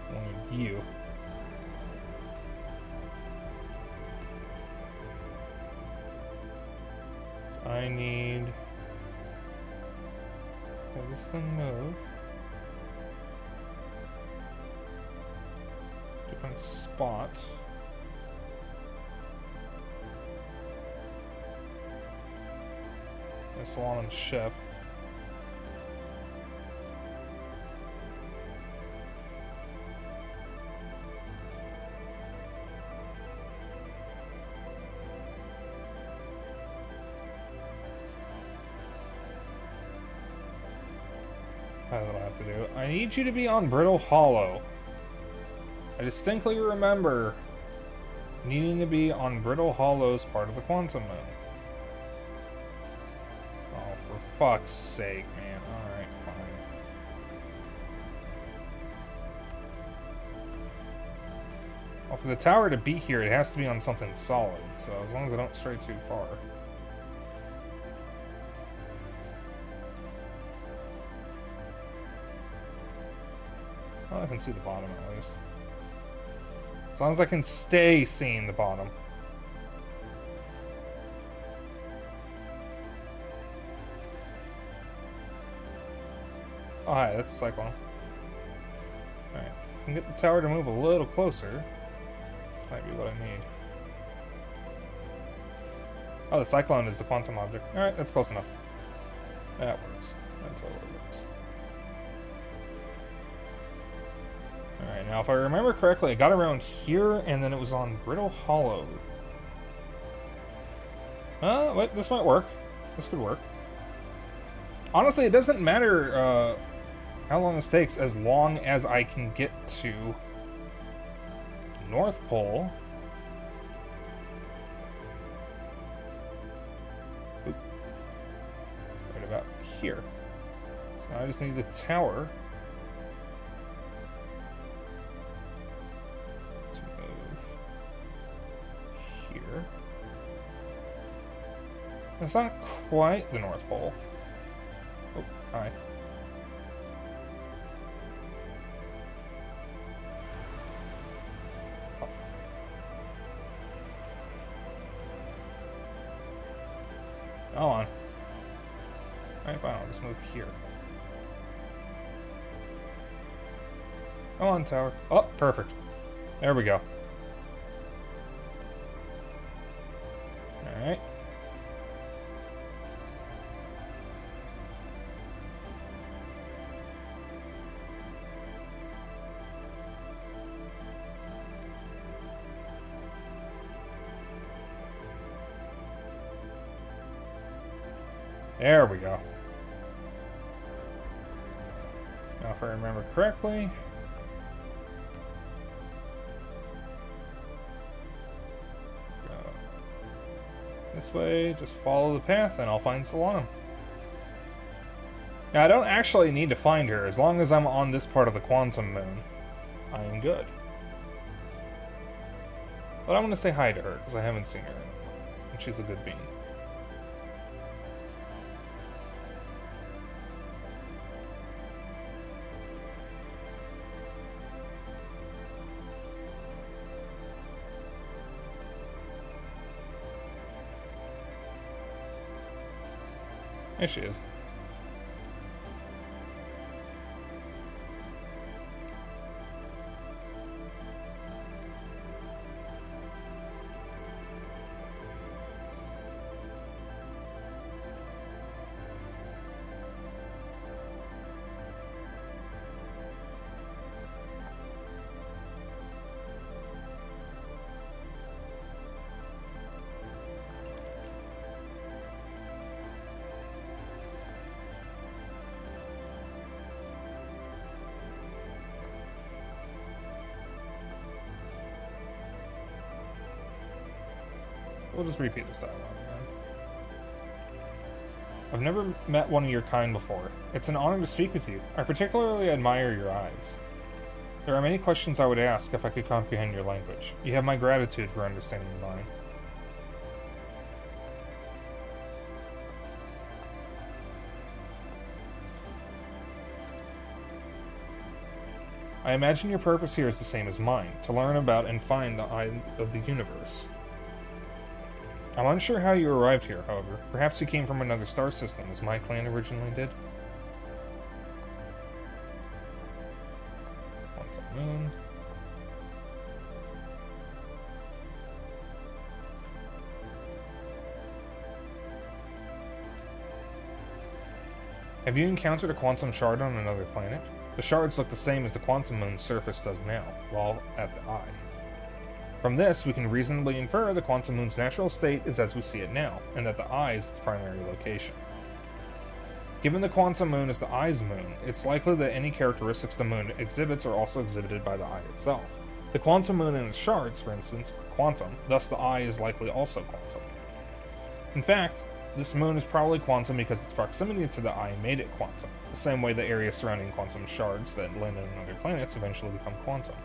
I wanted view. So I need... Have this thing move. Different spot. Solomon ship. That's what I have to do. I need you to be on Brittle Hollow. I distinctly remember needing to be on Brittle Hollow's part of the Quantum Moon. For fuck's sake, man. Alright, fine. Well, for the tower to be here, it has to be on something solid, so as long as I don't stray too far. Well, I can see the bottom at least. As long as I can stay seeing the bottom. Oh, hi, that's a cyclone. Alright, I can get the tower to move a little closer. This might be what I need. Oh, the cyclone is the quantum object. Alright, that's close enough. That works. That totally works. Alright, now if I remember correctly, I got around here and then it was on Brittle Hollow. Wait, this might work. This could work. Honestly, it doesn't matter how long this takes as long as I can get to North Pole. Oop. Right about here. So now I just need the tower to move here. That's not quite the North Pole. Oh, hi. Oh. Go on. Alright, fine, I'll just move here. Come on, tower. Oh, perfect. There we go. Alright. There we go. Now, if I remember correctly... Go this way, just follow the path, and I'll find Solana. Now, I don't actually need to find her. As long as I'm on this part of the Quantum Moon, I am good. But I'm going to say hi to her, because I haven't seen her in a while. And she's a good bean. There she is. We'll just repeat this dialogue again. I've never met one of your kind before. It's an honor to speak with you. I particularly admire your eyes. There are many questions I would ask if I could comprehend your language. You have my gratitude for understanding mine. I imagine your purpose here is the same as mine, to learn about and find the eye of the universe. I'm unsure how you arrived here, however. Perhaps you came from another star system, as my clan originally did. Quantum Moon. Have you encountered a quantum shard on another planet? The shards look the same as the Quantum Moon's surface does now, while at the eye. From this, we can reasonably infer the Quantum Moon's natural state is as we see it now, and that the eye is its primary location. Given the Quantum Moon is the eye's moon, it's likely that any characteristics the moon exhibits are also exhibited by the eye itself. The Quantum Moon and its shards, for instance, are quantum, thus the eye is likely also quantum. In fact, this moon is probably quantum because its proximity to the eye made it quantum, the same way the areas surrounding quantum shards that land on other planets eventually become quantum.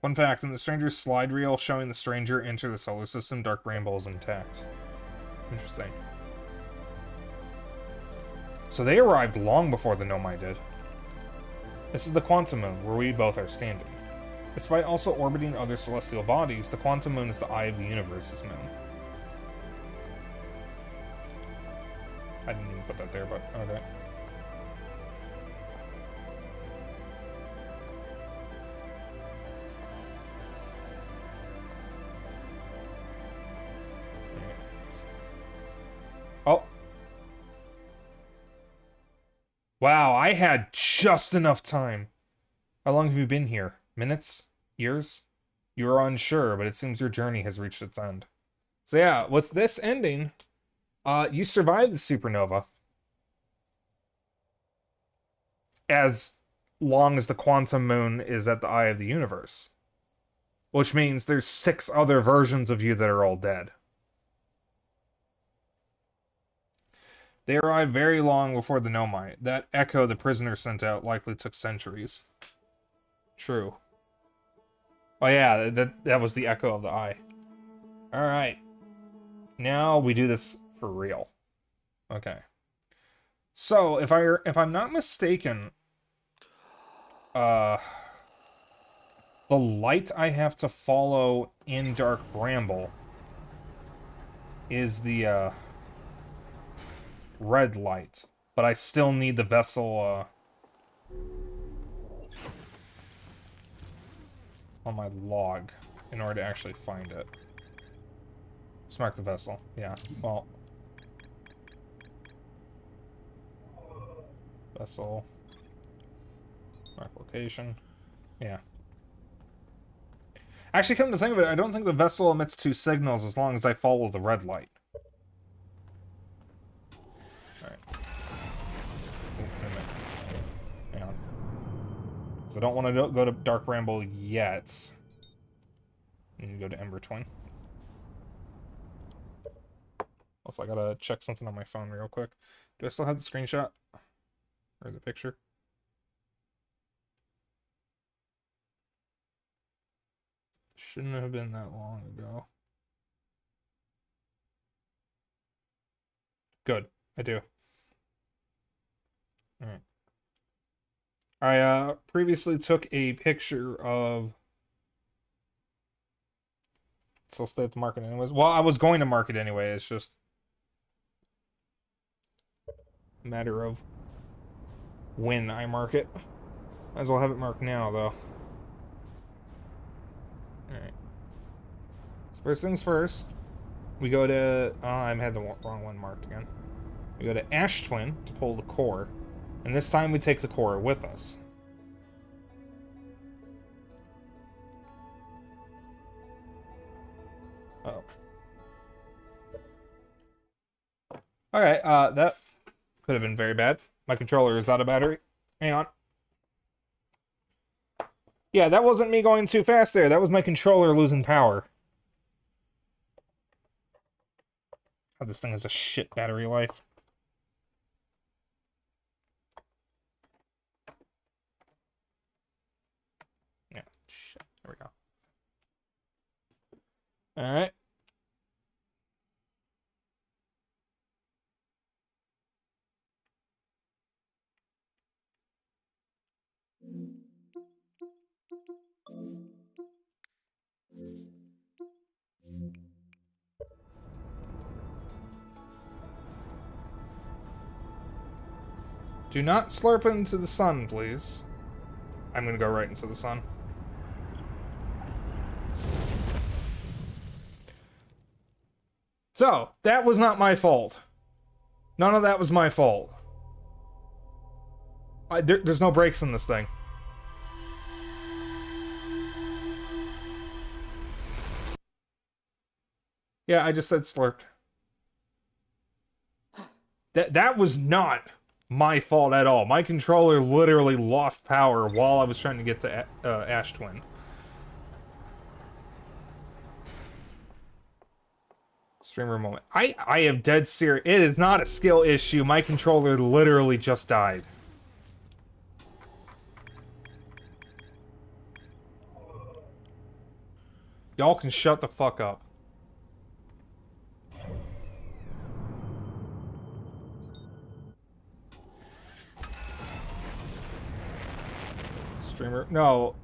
Fun fact, in the Stranger's slide reel showing the Stranger enter the solar system, Dark Bramble is intact. Interesting. So they arrived long before the Nomai did. This is the Quantum Moon, where we both are standing. Despite also orbiting other celestial bodies, the Quantum Moon is the eye of the universe's moon. I didn't even put that there, but okay. Oh. Wow, I had just enough time. How long have you been here? Minutes? Years? You are unsure, but it seems your journey has reached its end. So yeah, with this ending, you survived the supernova. As long as the Quantum Moon is at the eye of the universe. Which means there's 6 other versions of you that are all dead. They arrived very long before the Nomai. That echo the prisoner sent out likely took centuries. True. Oh yeah, that was the echo of the eye. Alright. Now we do this for real. Okay. So, if I'm not mistaken, the light I have to follow in Dark Bramble is the, red light, but I still need the vessel on my log in order to actually find it. Just mark the vessel. Yeah, well. Vessel. Mark location. Yeah. Actually, come to think of it, I don't think the vessel emits 2 signals as long as I follow the red light. Alright. Hang on. So I don't want to go to Dark Bramble yet. I need to go to Ember Twin. Also, I gotta check something on my phone real quick. Do I still have the screenshot? Or the picture? Shouldn't have been that long ago. Good. I do. Alright. I previously took a picture of... So I'll stay at the market anyways. Well, I was going to market anyway. It's just a matter of when I mark it. Might as well have it marked now, though. Alright. So first things first, we go to... Oh, I had the wrong one marked again. We go to Ash Twin to pull the core. And this time we take the core with us. Oh. Okay, that could have been very bad. My controller is out of battery. Hang on. Yeah, that wasn't me going too fast there. That was my controller losing power. God, this thing has a shit battery life. Yeah, shit. There we go. Alright. Do not slurp into the sun, please. I'm gonna go right into the sun. So, that was not my fault. None of that was my fault. There's no brakes in this thing. Yeah, I just said slurped. That was not my fault at all. My controller literally lost power while I was trying to get to Ash Twin. Streamer moment. I am dead serious. It is not a skill issue. My controller literally just died. Y'all can shut the fuck up. Streamer. No.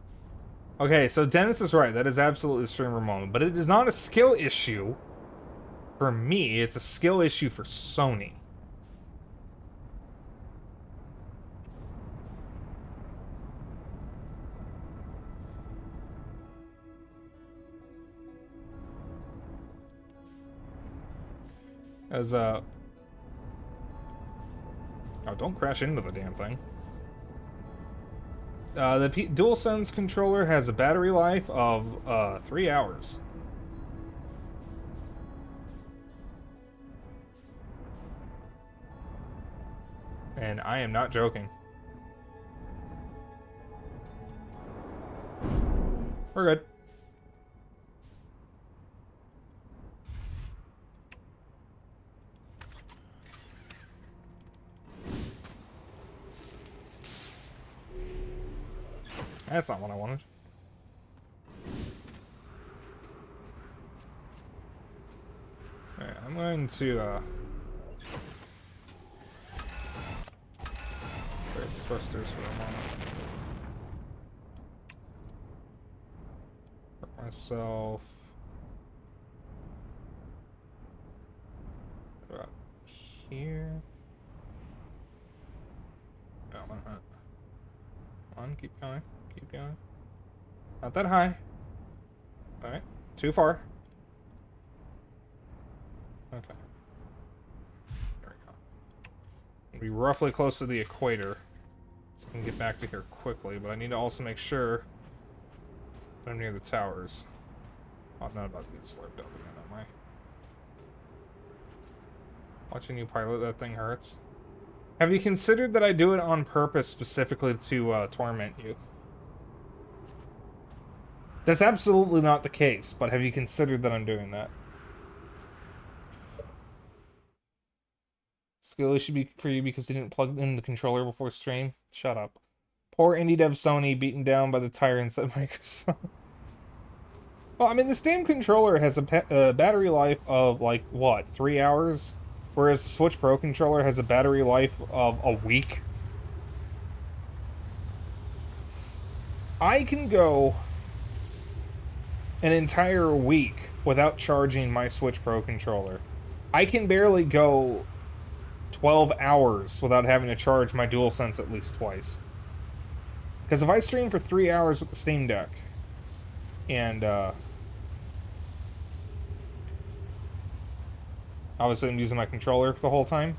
Okay, so Dennis is right. That is absolutely a streamer moment. But it is not a skill issue for me. It's a skill issue for Sony. As, oh, don't crash into the damn thing. The DualSense controller has a battery life of 3 hours. And I am not joking. We're good. That's not what I wanted. Alright, I'm going to, break thrusters for a moment. Put myself about here. No, I'm not. Come on, keep going. Keep going. Not that high. Alright. Too far. Okay. There we go. I'll be roughly close to the equator. So I can get back to here quickly, but I need to also make sure that I'm near the towers. Oh, I'm not about to get slurped up again, am I? Watching you pilot that thing hurts. Have you considered that I do it on purpose specifically to torment you? That's absolutely not the case, but have you considered that I'm doing that? Skill issue be for you because you didn't plug in the controller before stream? Shut up. Poor indie dev Sony beaten down by the tyrants at Microsoft. Well, I mean, this damn controller has a battery life of, like, what, 3 hours? Whereas the Switch Pro controller has a battery life of a week. I can go an entire week without charging my Switch Pro controller. I can barely go 12 hours without having to charge my DualSense at least twice. Because if I stream for 3 hours with the Steam Deck, and, obviously I'm using my controller the whole time,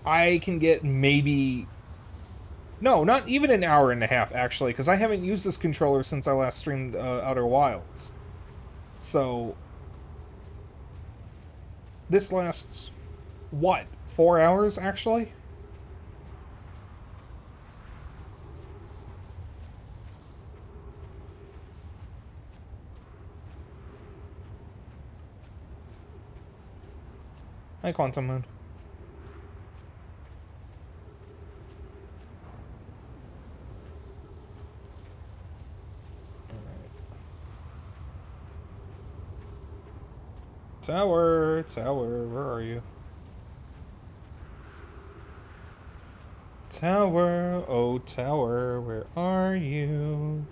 I can get maybe... No, not even an hour and a half, actually, because I haven't used this controller since I last streamed Outer Wilds. So, this lasts, what, 4 hours, actually? Hi, Quantum Moon. Tower, tower, where are you? Tower, oh tower, where are you?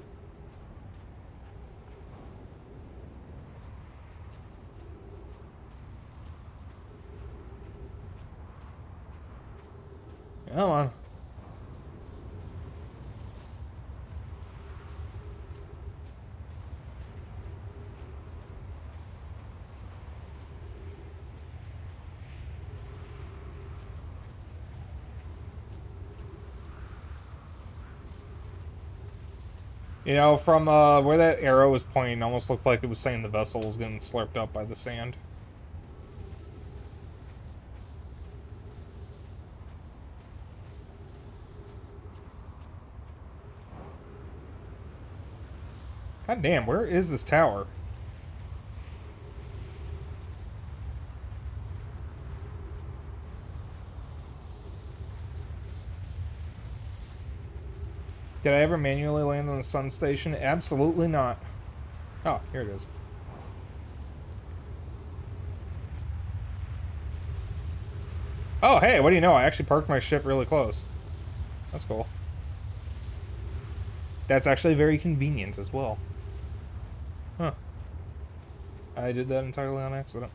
Come on. You know, from where that arrow was pointing, it almost looked like it was saying the vessel was getting slurped up by the sand. God damn, where is this tower? Did I ever manually land on the sun station? Absolutely not. Oh, here it is. Oh, hey, what do you know? I actually parked my ship really close. That's cool. That's actually very convenient as well. Huh. I did that entirely on accident.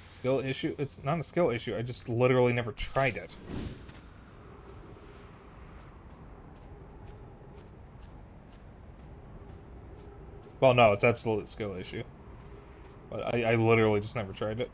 Skill issue? It's not a skill issue, I just literally never tried it. Well, no, it's absolutely a skill issue. But I literally just never tried it.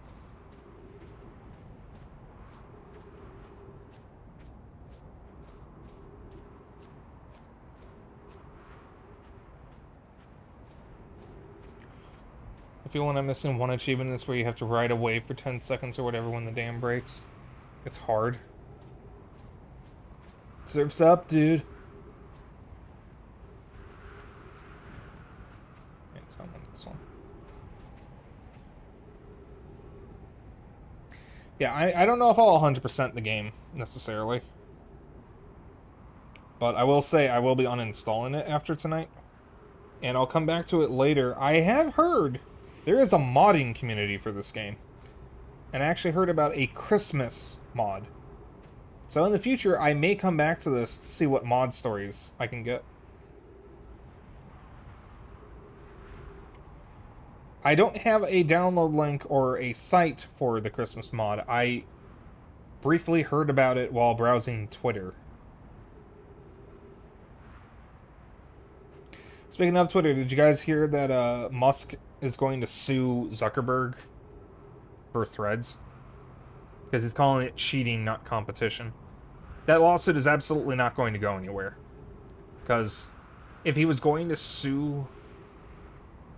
I feel when I'm missing one achievement, it's where you have to ride a wave for 10 seconds or whatever when the dam breaks. It's hard. Surf's up, dude. Yeah, so I want this one. Yeah, I don't know if I'll 100% the game, necessarily. But I will say I will be uninstalling it after tonight. And I'll come back to it later. I have heard there is a modding community for this game. And I actually heard about a Christmas mod. So in the future, I may come back to this to see what mod stories I can get. I don't have a download link or a site for the Christmas mod. I briefly heard about it while browsing Twitter. Speaking of Twitter, did you guys hear that Musk is going to sue Zuckerberg for Threads? Because he's calling it cheating, not competition. That lawsuit is absolutely not going to go anywhere. Because if he was going to sue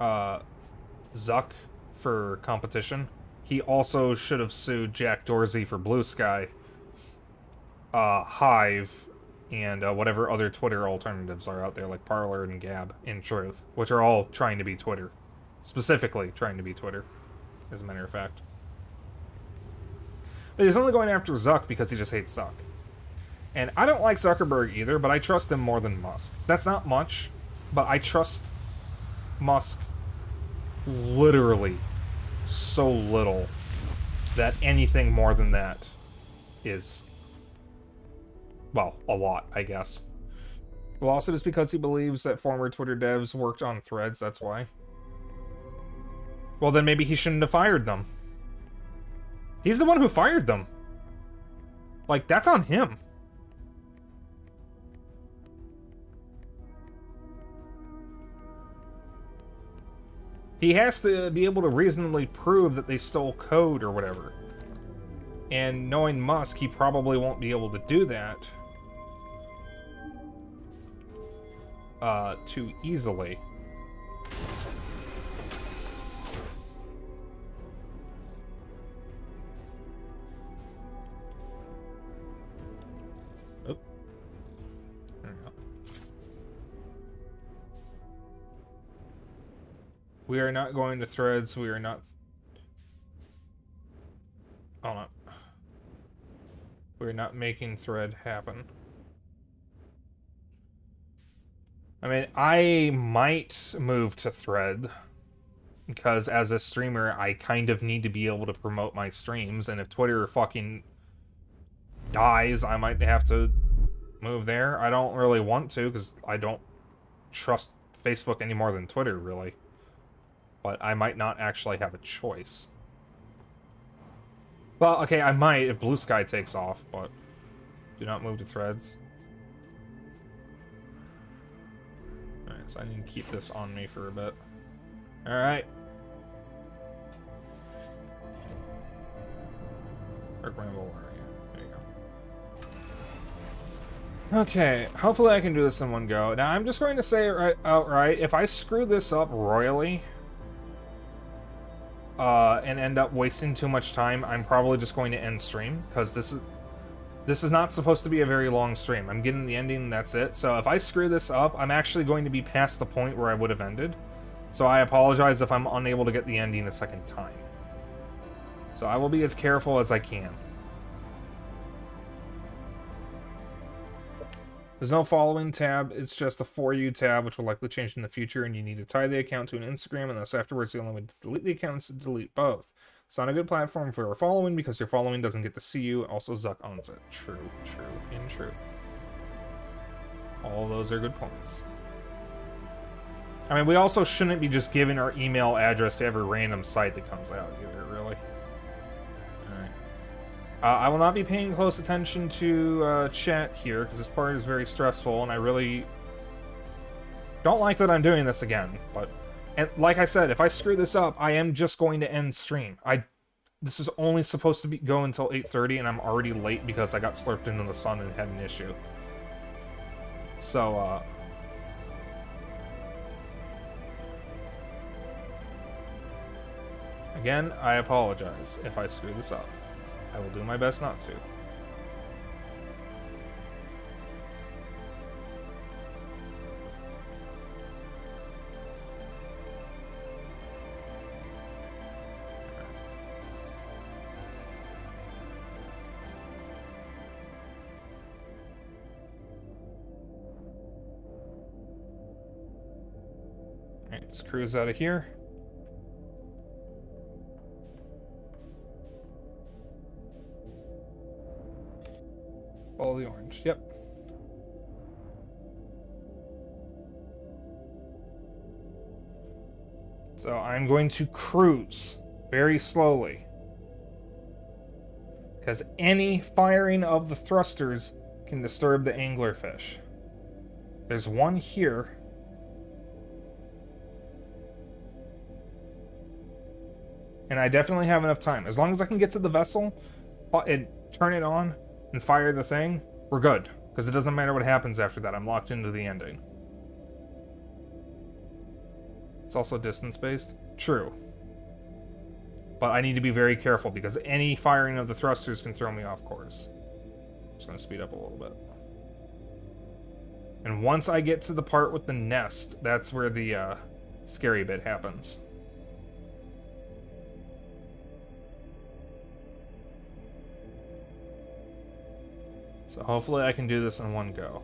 Zuck for competition, he also should have sued Jack Dorsey for Blue Sky, Hive, and whatever other Twitter alternatives are out there, like Parler and Gab, in truth, which are all trying to be Twitter. Specifically trying to be Twitter, as a matter of fact. But he's only going after Zuck because he just hates Zuck. And I don't like Zuckerberg either, but I trust him more than Musk. That's not much, but I trust Musk literally so little that anything more than that is, well, a lot, I guess. Well, also just because he believes that former Twitter devs worked on Threads, that's why. Well, then maybe he shouldn't have fired them. He's the one who fired them. Like, that's on him. He has to be able to reasonably prove that they stole code or whatever. And knowing Musk, he probably won't be able to do that too easily. Oh. There we go. We are not going to Threads. We are not... Hold on. We're not making Thread happen. I mean, I might move to Thread, because as a streamer, I kind of need to be able to promote my streams, and if Twitter fucking dies, I might have to move there. I don't really want to, because I don't trust Facebook any more than Twitter, really. But I might not actually have a choice. Well, okay, I might if Blue Sky takes off, but do not move to Threads. Alright, so I need to keep this on me for a bit. Alright. Rick Rambo, where are you? There you go. Okay, hopefully I can do this in one go. Now, I'm just going to say it right outright, if I screw this up royally, and end up wasting too much time, I'm probably just going to end stream, because this is not supposed to be a very long stream. I'm getting the ending and that's it. So if I screw this up, I'm actually going to be past the point where I would have ended. So I apologize if I'm unable to get the ending a second time. So I will be as careful as I can. There's no following tab, it's just a For You tab, which will likely change in the future, and you need to tie the account to an Instagram, and thus afterwards the only way to delete the account is to delete both. It's not a good platform for following, because your following doesn't get to see you, also Zuck owns it. True, true, and true. All those are good points. I mean, we also shouldn't be just giving our email address to every random site that comes out either, really. I will not be paying close attention to chat here, because this part is very stressful, and I really don't like that I'm doing this again. But, and like I said, if I screw this up, I am just going to end stream. This is only supposed to go until 8:30, and I'm already late because I got slurped into the sun and had an issue. So, again, I apologize if I screw this up. I will do my best not to. Alright, let's cruise out of here. Follow the orange. Yep. So I'm going to cruise very slowly, because any firing of the thrusters can disturb the anglerfish. There's one here. And I definitely have enough time. As long as I can get to the vessel and turn it on and fire the thing, We're good, because it doesn't matter what happens after that. I'm locked into the ending. It's also distance-based. True. But I need to be very careful, because any firing of the thrusters can throw me off course. I'm just going to speed up a little bit. And once I get to the part with the nest, that's where the scary bit happens. So hopefully I can do this in one go.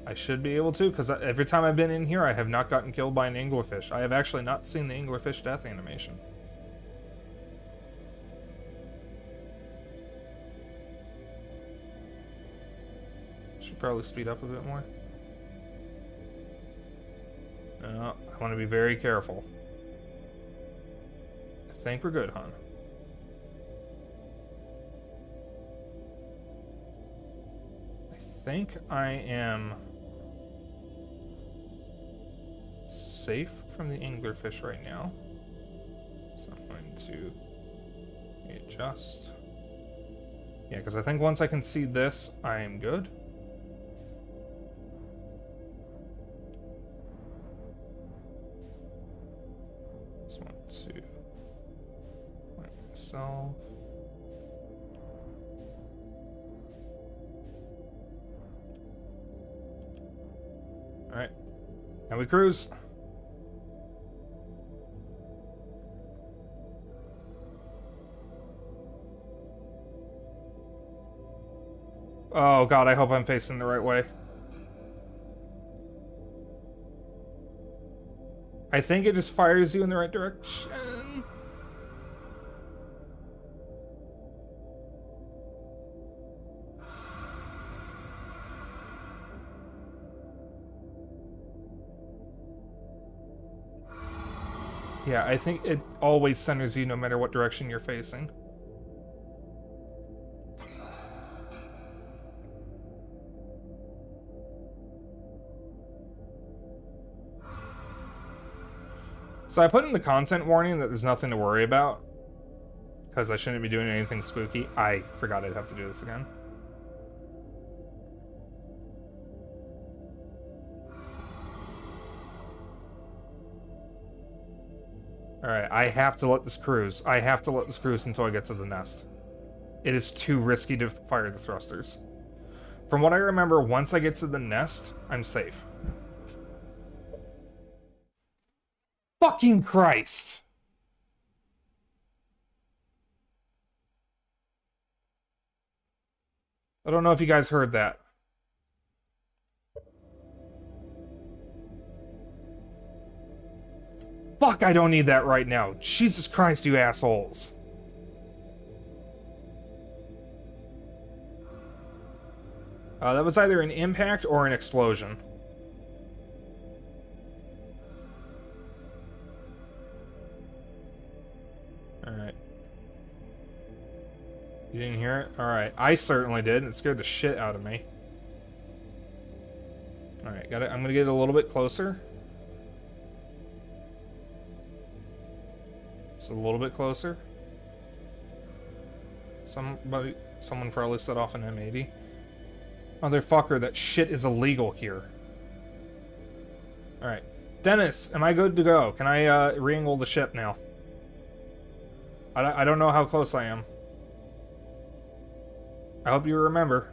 I should be able to, because every time I've been in here, I have not gotten killed by an anglerfish. I have actually not seen the anglerfish death animation. Should probably speed up a bit more. No, I want to be very careful. I think we're good, hon. I think I am safe from the anglerfish right now. So I'm going to readjust. Yeah, because I think once I can see this, I am good. Just want to point myself. Alright. Now we cruise. Oh god, I hope I'm facing the right way. I think it just fires you in the right direction. Yeah, I think it always centers you no matter what direction you're facing. So I put in the content warning that there's nothing to worry about, because I shouldn't be doing anything spooky. I forgot I'd have to do this again. Alright, I have to let this cruise. I have to let this cruise until I get to the nest. It is too risky to fire the thrusters. From what I remember, once I get to the nest, I'm safe. Fucking Christ! I don't know if you guys heard that. Fuck, I don't need that right now. Jesus Christ, you assholes. That was either an impact or an explosion. Alright. You didn't hear it? Alright, I certainly did. It scared the shit out of me. Alright, got it. I'm gonna get a little bit closer. Just a little bit closer. Someone probably set off an M80. Motherfucker, that shit is illegal here. Alright. Dennis, am I good to go? Can I re-angle the ship now? I don't know how close I am. I hope you remember.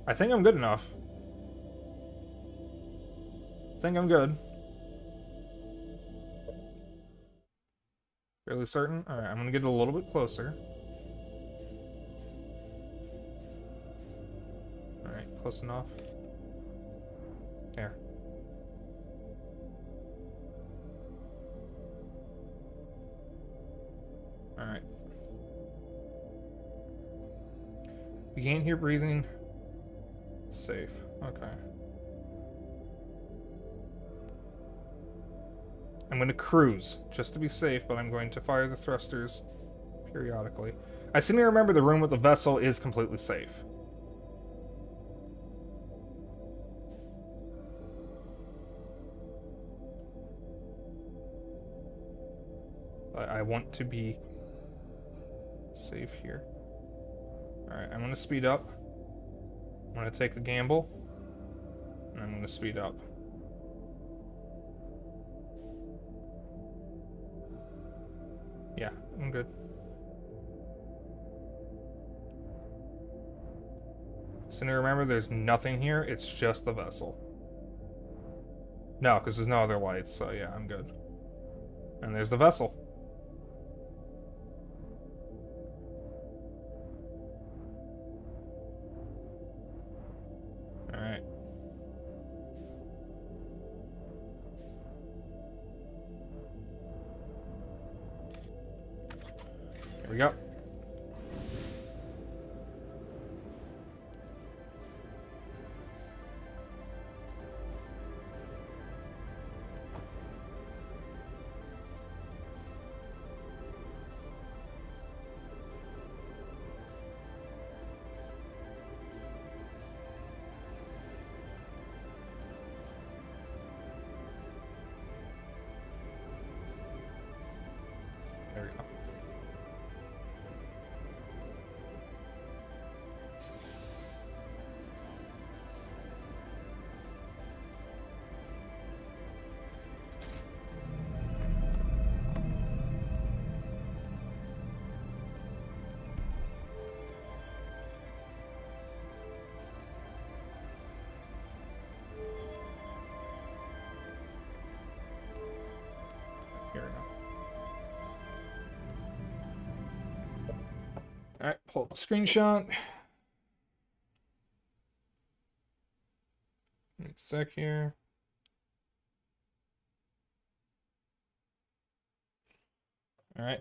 I think I'm good enough. I think I'm good. Fairly certain? Alright, I'm gonna get a little bit closer. Alright, close enough. There. Alright. You can't hear breathing. It's safe. Okay. I'm going to cruise, just to be safe, but I'm going to fire the thrusters periodically. I seem to remember the room with the vessel is completely safe. But I want to be safe here. Alright, I'm gonna speed up. I'm gonna take the gamble. And I'm gonna speed up. Yeah, I'm good. So now remember, there's nothing here, it's just the vessel. No, because there's no other lights, so yeah, I'm good. And there's the vessel. Alright. Here we go. There we go. Here we go. Alright, pull up a screenshot. Give me a sec here. Alright.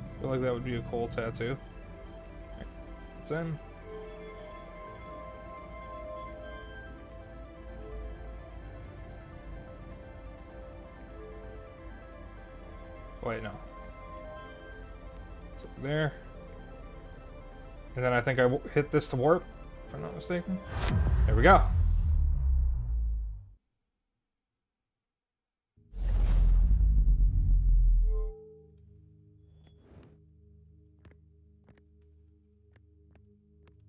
I feel like that would be a cool tattoo. Right. It's in. Wait, no. It's up there. And then I think I hit this to warp, if I'm not mistaken. There we go.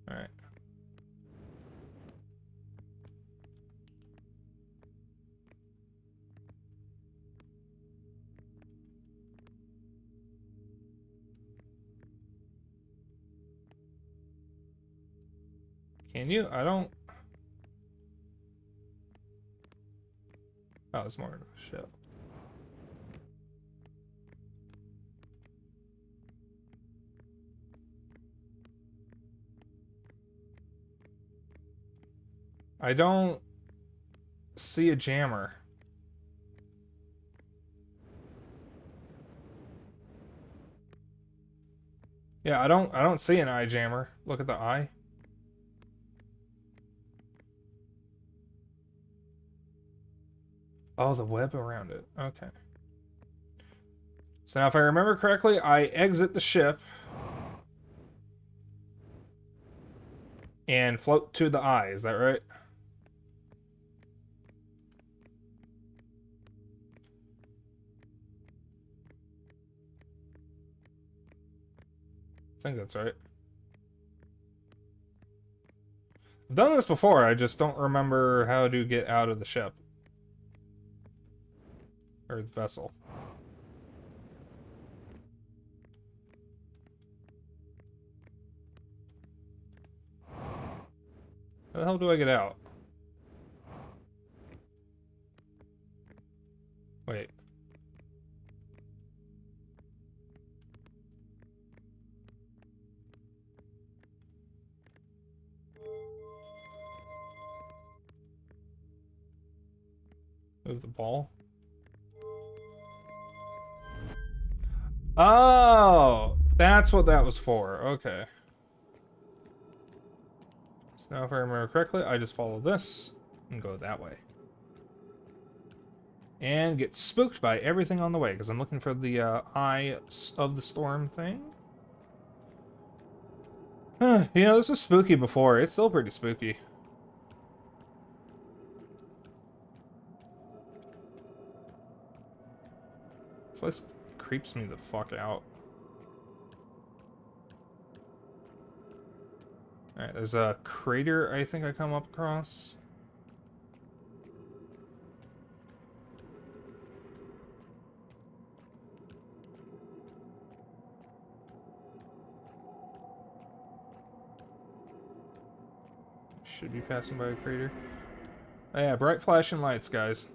Alright. Can you? I don't... Oh, it's more of a ship. I don't see a jammer. Yeah, I don't see an eye jammer. Look at the eye. Oh, the web around it. Okay. So now if I remember correctly, I exit the ship and float to the eye. Is that right? I think that's right. I've done this before, I just don't remember how to get out of the ship. Or the vessel. How the hell do I get out? Wait. Move the ball. Oh! That's what that was for. Okay. So now if I remember correctly, I just follow this and go that way. And get spooked by everything on the way, because I'm looking for the Eye of the Storm thing. You know, this was spooky before. It's still pretty spooky. This place creeps me the fuck out. Alright, there's a crater I think I come up across. Should be passing by a crater. Oh yeah, bright flashing lights, guys.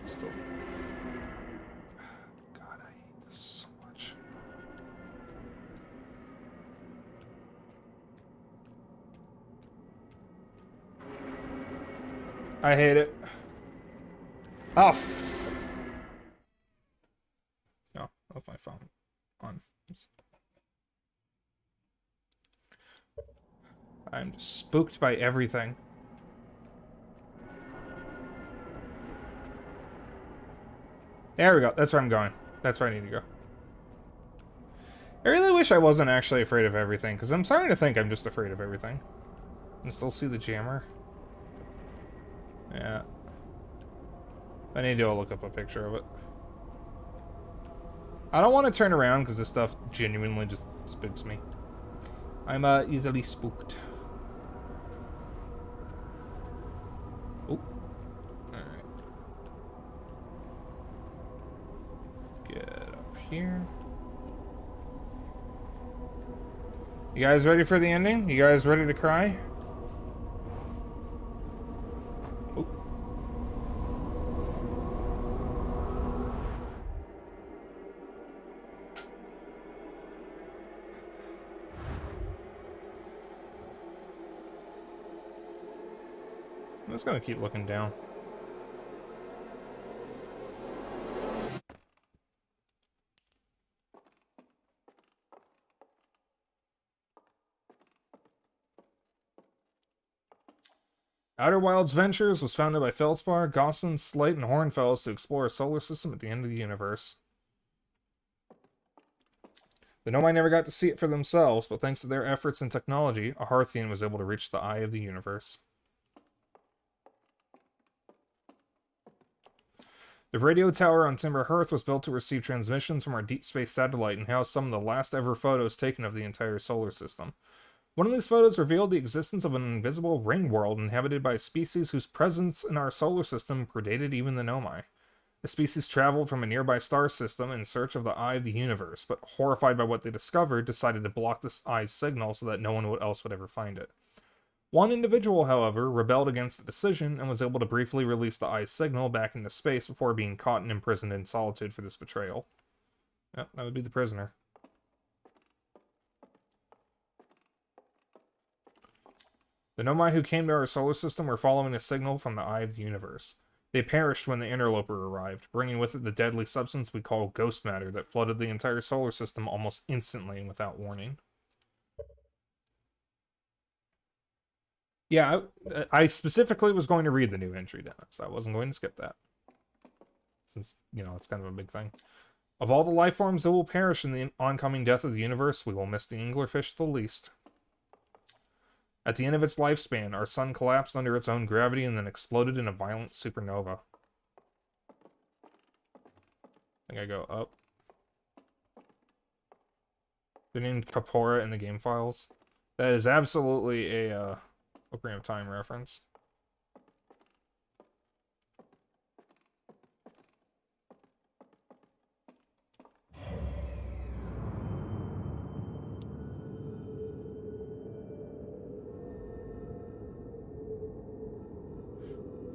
Still. God, I hate this so much. I hate it. Oh, no, off my phone. On. I'm spooked by everything. There we go. That's where I'm going. That's where I need to go. I really wish I wasn't actually afraid of everything, because I'm starting to think I'm just afraid of everything. I can still see the jammer. Yeah. I need to go look up a picture of it. I don't want to turn around because this stuff genuinely just spooks me. I'm easily spooked. Oh. Alright. Get up here. You guys ready for the ending? You guys ready to cry? Oh. I'm just gonna keep looking down. Outer Wilds Ventures was founded by Feldspar, Gosselin, Slate, and Hornfels to explore a solar system at the end of the universe. The Nomai never got to see it for themselves, but thanks to their efforts and technology, a Hearthian was able to reach the eye of the universe. The radio tower on Timber Hearth was built to receive transmissions from our deep space satellite and housed some of the last ever photos taken of the entire solar system. One of these photos revealed the existence of an invisible ring world inhabited by a species whose presence in our solar system predated even the Nomai. The species traveled from a nearby star system in search of the eye of the universe, but horrified by what they discovered, decided to block this eye's signal so that no one else would ever find it. One individual, however, rebelled against the decision and was able to briefly release the eye's signal back into space before being caught and imprisoned in solitude for this betrayal. Yep, that would be the prisoner. The Nomai who came to our solar system were following a signal from the eye of the universe. They perished when the interloper arrived, bringing with it the deadly substance we call ghost matter that flooded the entire solar system almost instantly and without warning. Yeah, I specifically was going to read the new entry, Dennis. I wasn't going to skip that. Since, you know, it's kind of a big thing. Of all the life forms that will perish in the oncoming death of the universe, we will miss the anglerfish the least. At the end of its lifespan, our sun collapsed under its own gravity and then exploded in a violent supernova. I think I go up. They're named Kapora in the game files. That is absolutely a Ocarina of Time reference.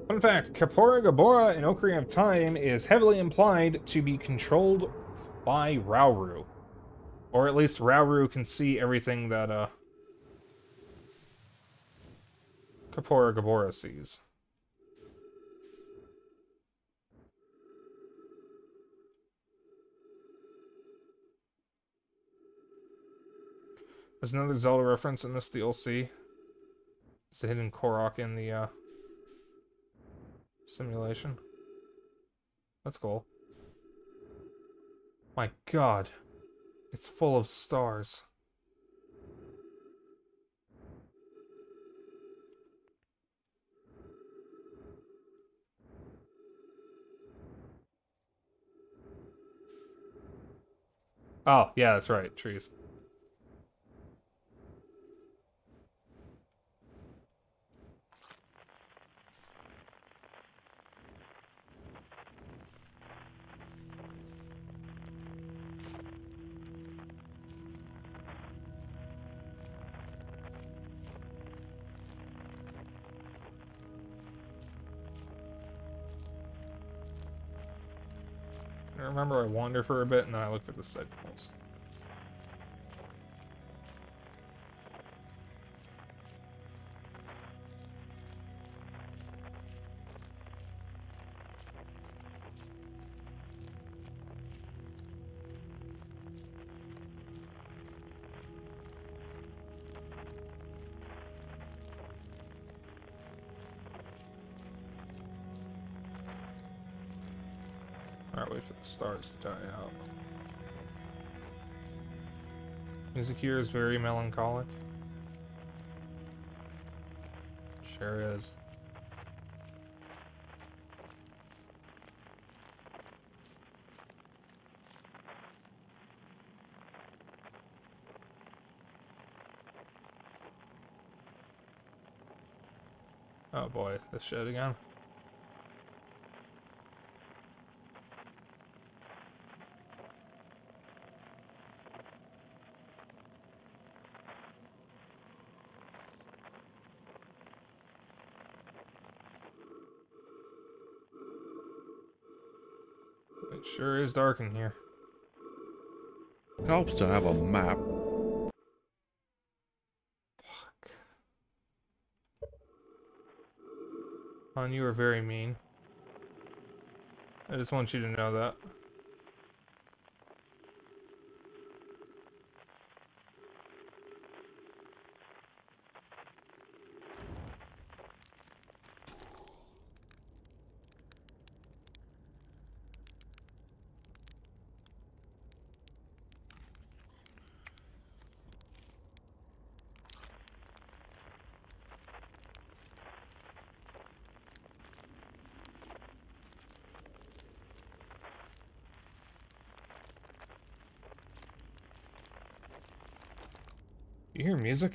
Fun fact, Kapora Gabora in Ocarina of Time is heavily implied to be controlled by Rauru. Or at least Rauru can see everything that Kapora Gabora sees. There's another Zelda reference in this DLC. There's a hidden Korok in the simulation. That's cool. My god. It's full of stars. Oh, yeah, that's right. Trees. I remember I wander for a bit and then I look for the side post. Alright, wait for the stars to die out. Music here is very melancholic. Sure is. Oh boy, this shit again. It sure is dark in here. Helps to have a map. Fuck. Hon, you are very mean. I just want you to know that. You hear music?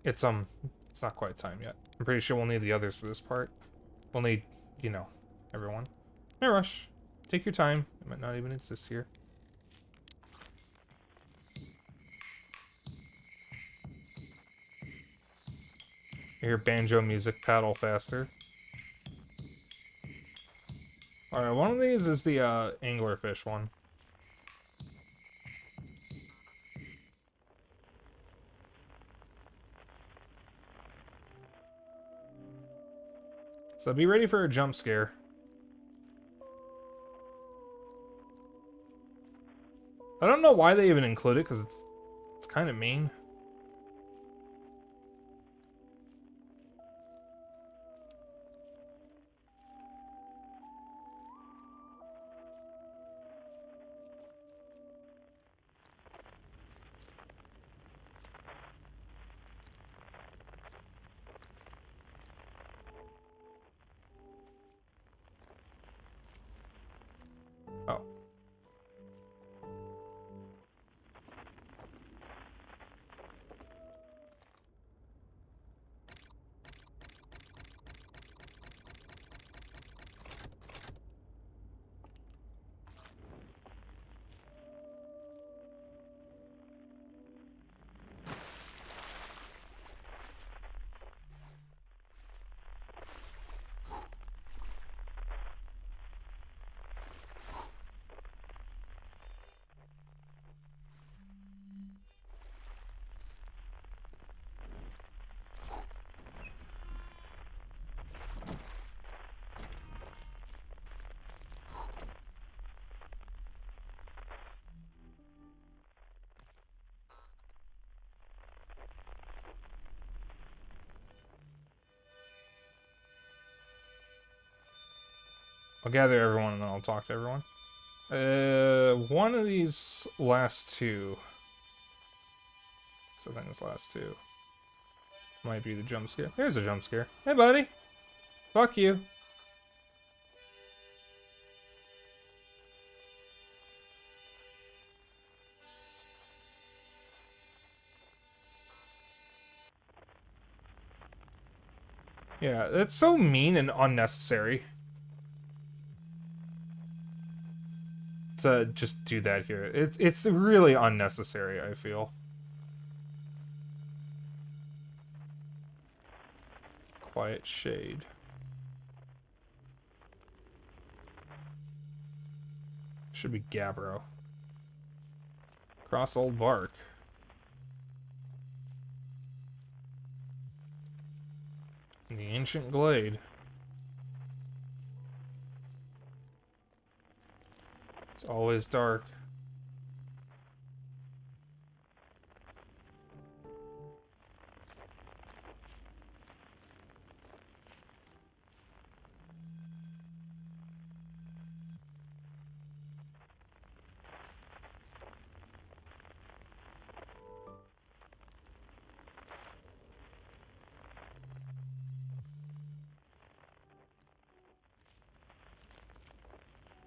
It's not quite time yet. I'm pretty sure we'll need the others for this part. We'll need, you know, everyone. No rush. Take your time. It might not even exist here. I hear banjo music, paddle faster. Alright, one of these is the anglerfish one. So be ready for a jump scare. I don't know why they even include it, because it's kind of mean. Oh. I'll gather everyone and then I'll talk to everyone. One of these last two. So I think this last two might be the jump scare. There's a jump scare. Hey, buddy. Fuck you. Yeah, it's so mean and unnecessary to just do that here. It's really unnecessary, I feel. Quiet shade. Should be Gabbro. Cross old bark. In the ancient glade. It's always dark.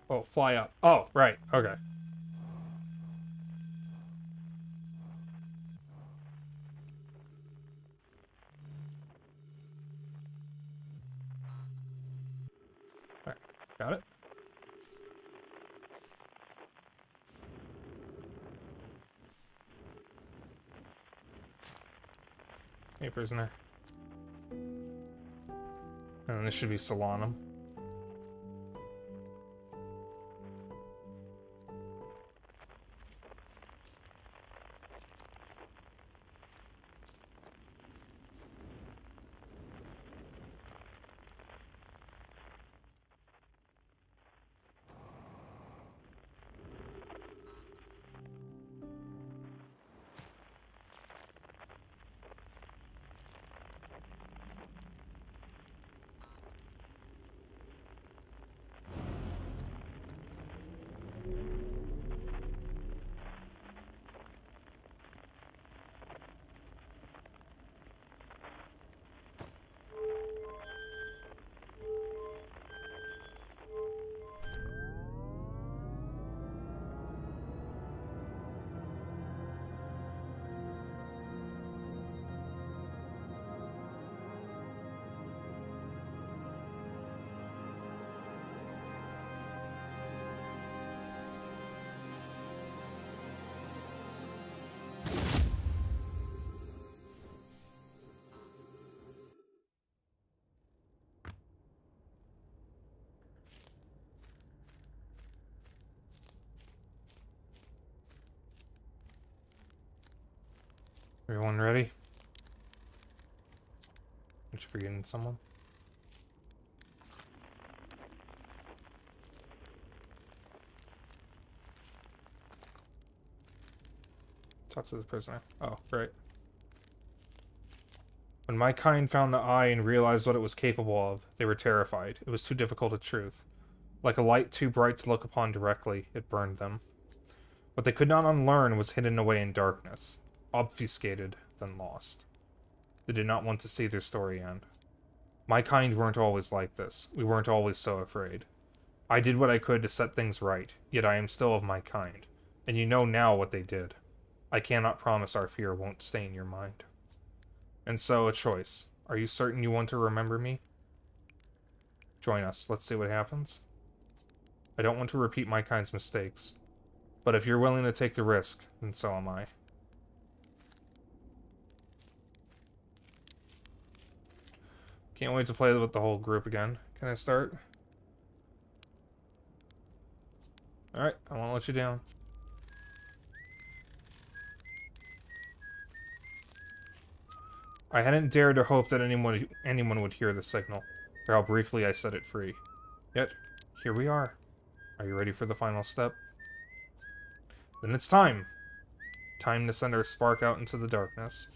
Oh, fly up. Oh, right. Okay. Alright, got it. Hey, prisoner. And this should be Solanum. Everyone ready? Aren't you forgetting someone? Talk to the prisoner. Oh, right. When my kind found the eye and realized what it was capable of, they were terrified. It was too difficult a truth. Like a light too bright to look upon directly, it burned them. What they could not unlearn was hidden away in darkness. Obfuscated, then lost. They did not want to see their story end. My kind weren't always like this. We weren't always so afraid. I did what I could to set things right, yet I am still of my kind. And you know now what they did. I cannot promise our fear won't stain your mind. And so, a choice. Are you certain you want to remember me? Join us. Let's see what happens. I don't want to repeat my kind's mistakes. But if you're willing to take the risk, then so am I. Can't wait to play with the whole group again. Can I start? Alright, I won't let you down. I hadn't dared to hope that anyone would hear the signal, or how briefly I set it free. Yet, here we are. Are you ready for the final step? Then it's time! Time to send our spark out into the darkness.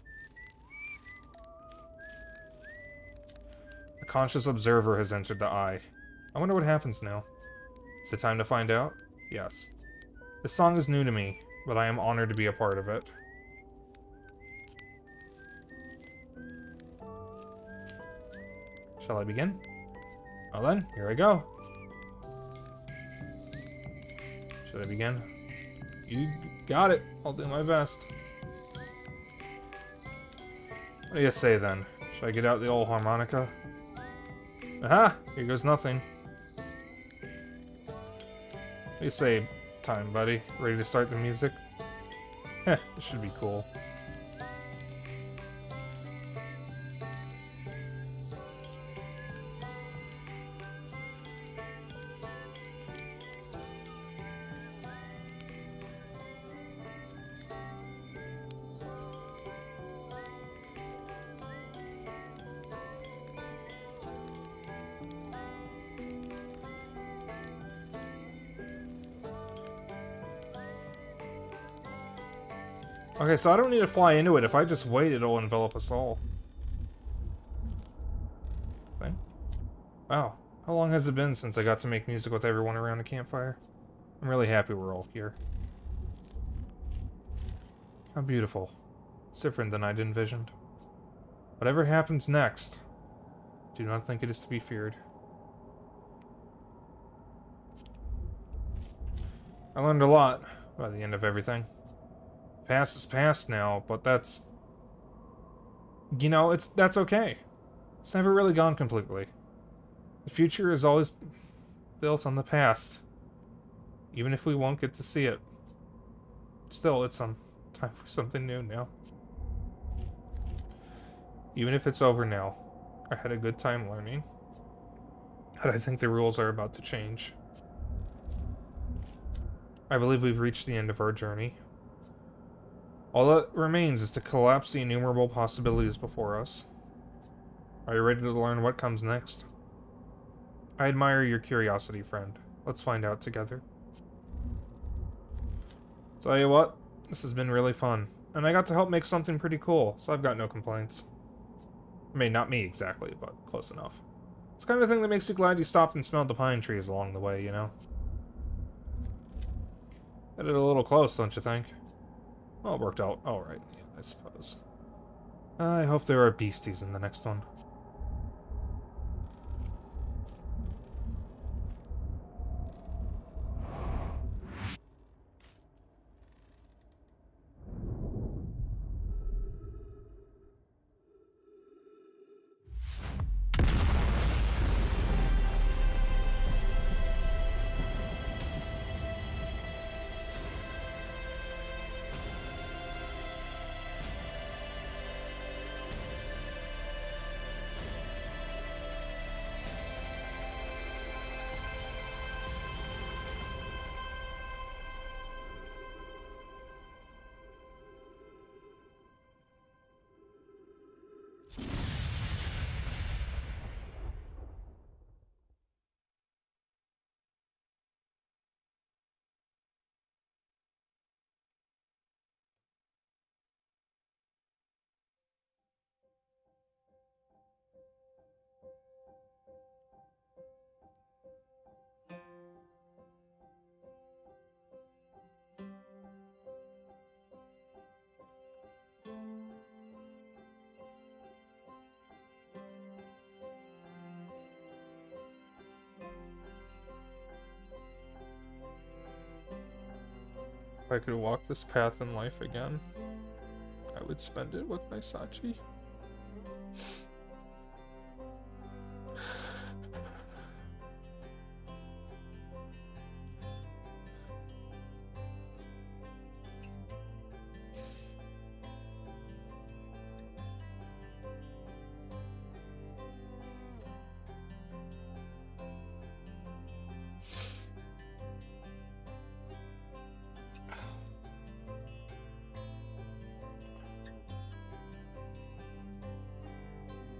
A conscious observer has entered the eye. I wonder what happens now. Is it time to find out? Yes. This song is new to me, but I am honored to be a part of it. Shall I begin? Well then, here I go. Should I begin? You got it. I'll do my best. What do you say then? Should I get out the old harmonica? Aha! Here goes nothing. What do you say, time buddy? Ready to start the music? Heh, this should be cool. Okay, so I don't need to fly into it. If I just wait, it'll envelop us all. Okay. Wow. How long has it been since I got to make music with everyone around a campfire? I'm really happy we're all here. How beautiful. It's different than I'd envisioned. Whatever happens next, do not think it is to be feared. I learned a lot by the end of everything. Past is past now, but that's... You know, that's okay. It's never really gone completely. The future is always built on the past. Even if we won't get to see it. Still, it's time for something new now. Even if it's over now, I had a good time learning. But I think the rules are about to change. I believe we've reached the end of our journey. All that remains is to collapse the innumerable possibilities before us. Are you ready to learn what comes next? I admire your curiosity, friend. Let's find out together. Tell you what, this has been really fun. And I got to help make something pretty cool, so I've got no complaints. I mean, not me exactly, but close enough. It's the kind of thing that makes you glad you stopped and smelled the pine trees along the way, you know? Got it a little close, don't you think? Well, it worked out alright, yeah, I suppose. I hope there are beasties in the next one. If I could walk this path in life again, I would spend it with my Sachi.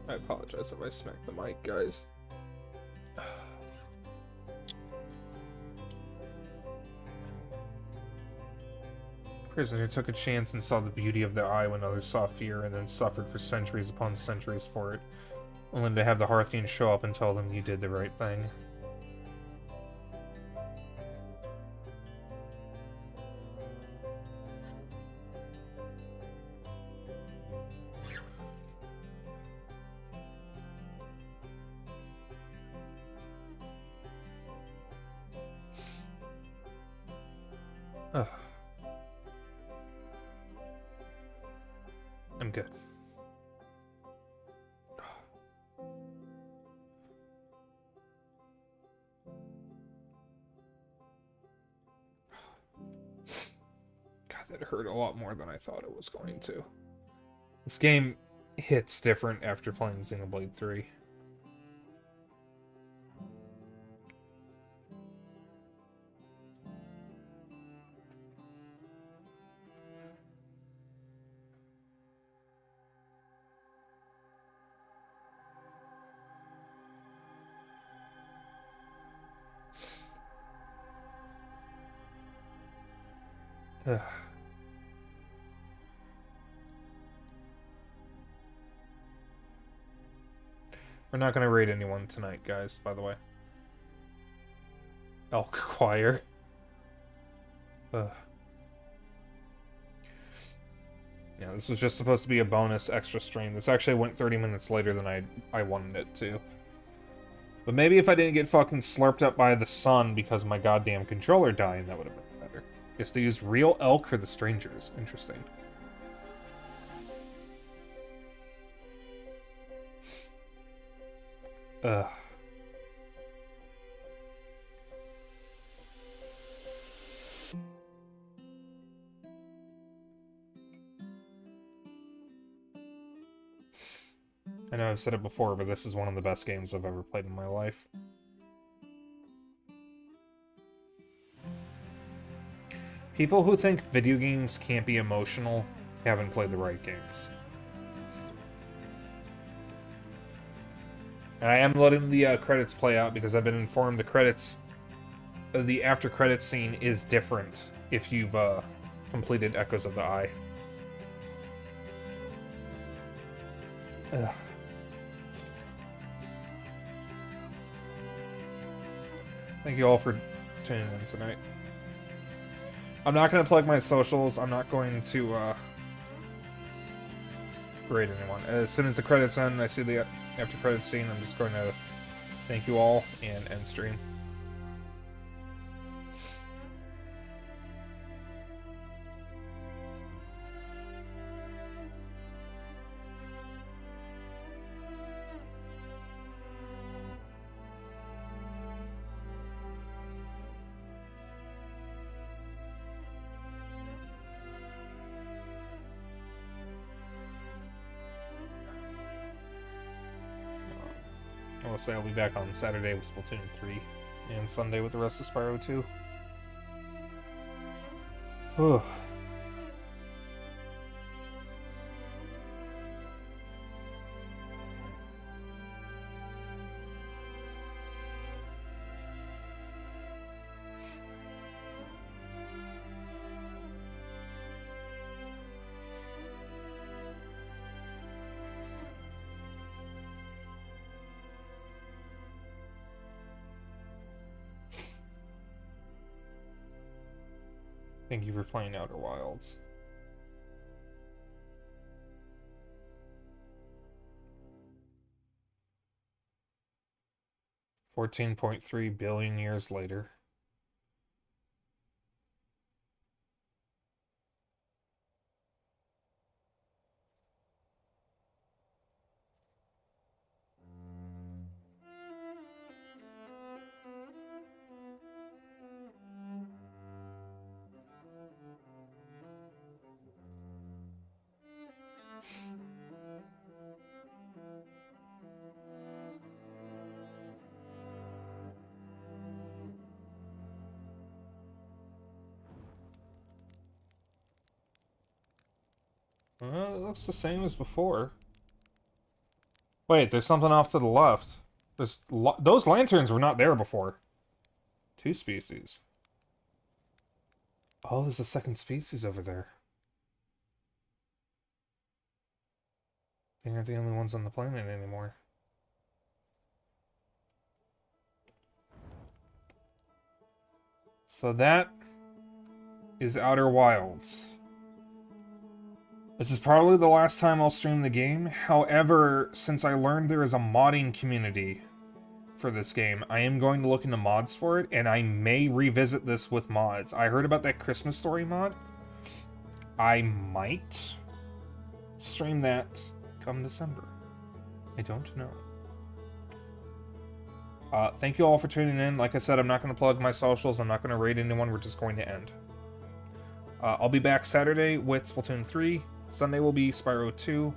I apologize if I smacked the mic, guys. Prisoner took a chance and saw the beauty of the eye when others saw fear, and then suffered for centuries upon centuries for it, only to have the Hearthian show up and tell them you did the right thing. Ugh. I'm good. God, that hurt a lot more than I thought it was going to. This game hits different after playing Xenoblade 3. Ugh. We're not going to raid anyone tonight, guys, by the way. Elk Choir. Ugh. Yeah, this was just supposed to be a bonus extra stream. This actually went 30 minutes later than I wanted it to. But maybe if I didn't get fucking slurped up by the sun because of my goddamn controller dying, that would have been better. Guess they used real elk for the strangers. Interesting. Ugh. I know I've said it before, but this is one of the best games I've ever played in my life. People who think video games can't be emotional haven't played the right games. I am letting the credits play out because I've been informed the after credits scene is different if you've completed Echoes of the Eye. Ugh. Thank you all for tuning in tonight. I'm not going to plug my socials. I'm not going to raid anyone. As soon as the credits end, I see the after credits scene, I'm just going to thank you all and end stream. I will say I'll be back on Saturday with Splatoon 3 and Sunday with the rest of Spyro 2. Whew. Thank you for playing Outer Wilds. $14.3 billion years later. Well, it looks the same as before. Wait, there's something off to the left. Those lanterns were not there before. 2 species. Oh, there's a second species over there. They aren't the only ones on the planet anymore. So that is Outer Wilds. This is probably the last time I'll stream the game. However, since I learned there is a modding community for this game. I am going to look into mods for it, and I may revisit this with mods. I heard about that Christmas Story mod. I might stream that come December. I don't know. Thank you all for tuning in. Like I said, I'm not going to plug my socials. I'm not going to raid anyone. We're just going to end. I'll be back Saturday with Splatoon 3. Sunday will be Spyro 2.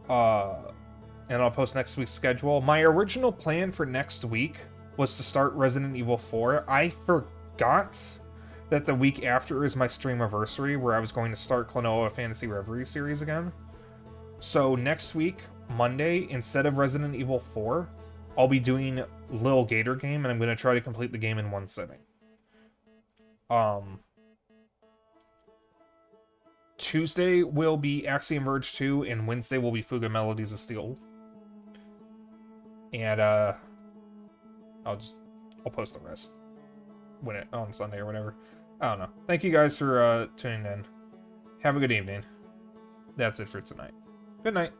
And I'll post next week's schedule. My original plan for next week was to start Resident Evil 4. I forgot that the week after is my streamiversary, where I was going to start Klonoa Fantasy Reverie series again. So next week, Monday, instead of Resident Evil 4, I'll be doing Lil Gator Game, and I'm going to try to complete the game in one sitting. Tuesday will be Axiom Verge 2, and Wednesday will be Fuga Melodies of Steel. And, I'll post the rest on Sunday or whatever. I don't know. Thank you guys for tuning in. Have a good evening. That's it for tonight. Good night.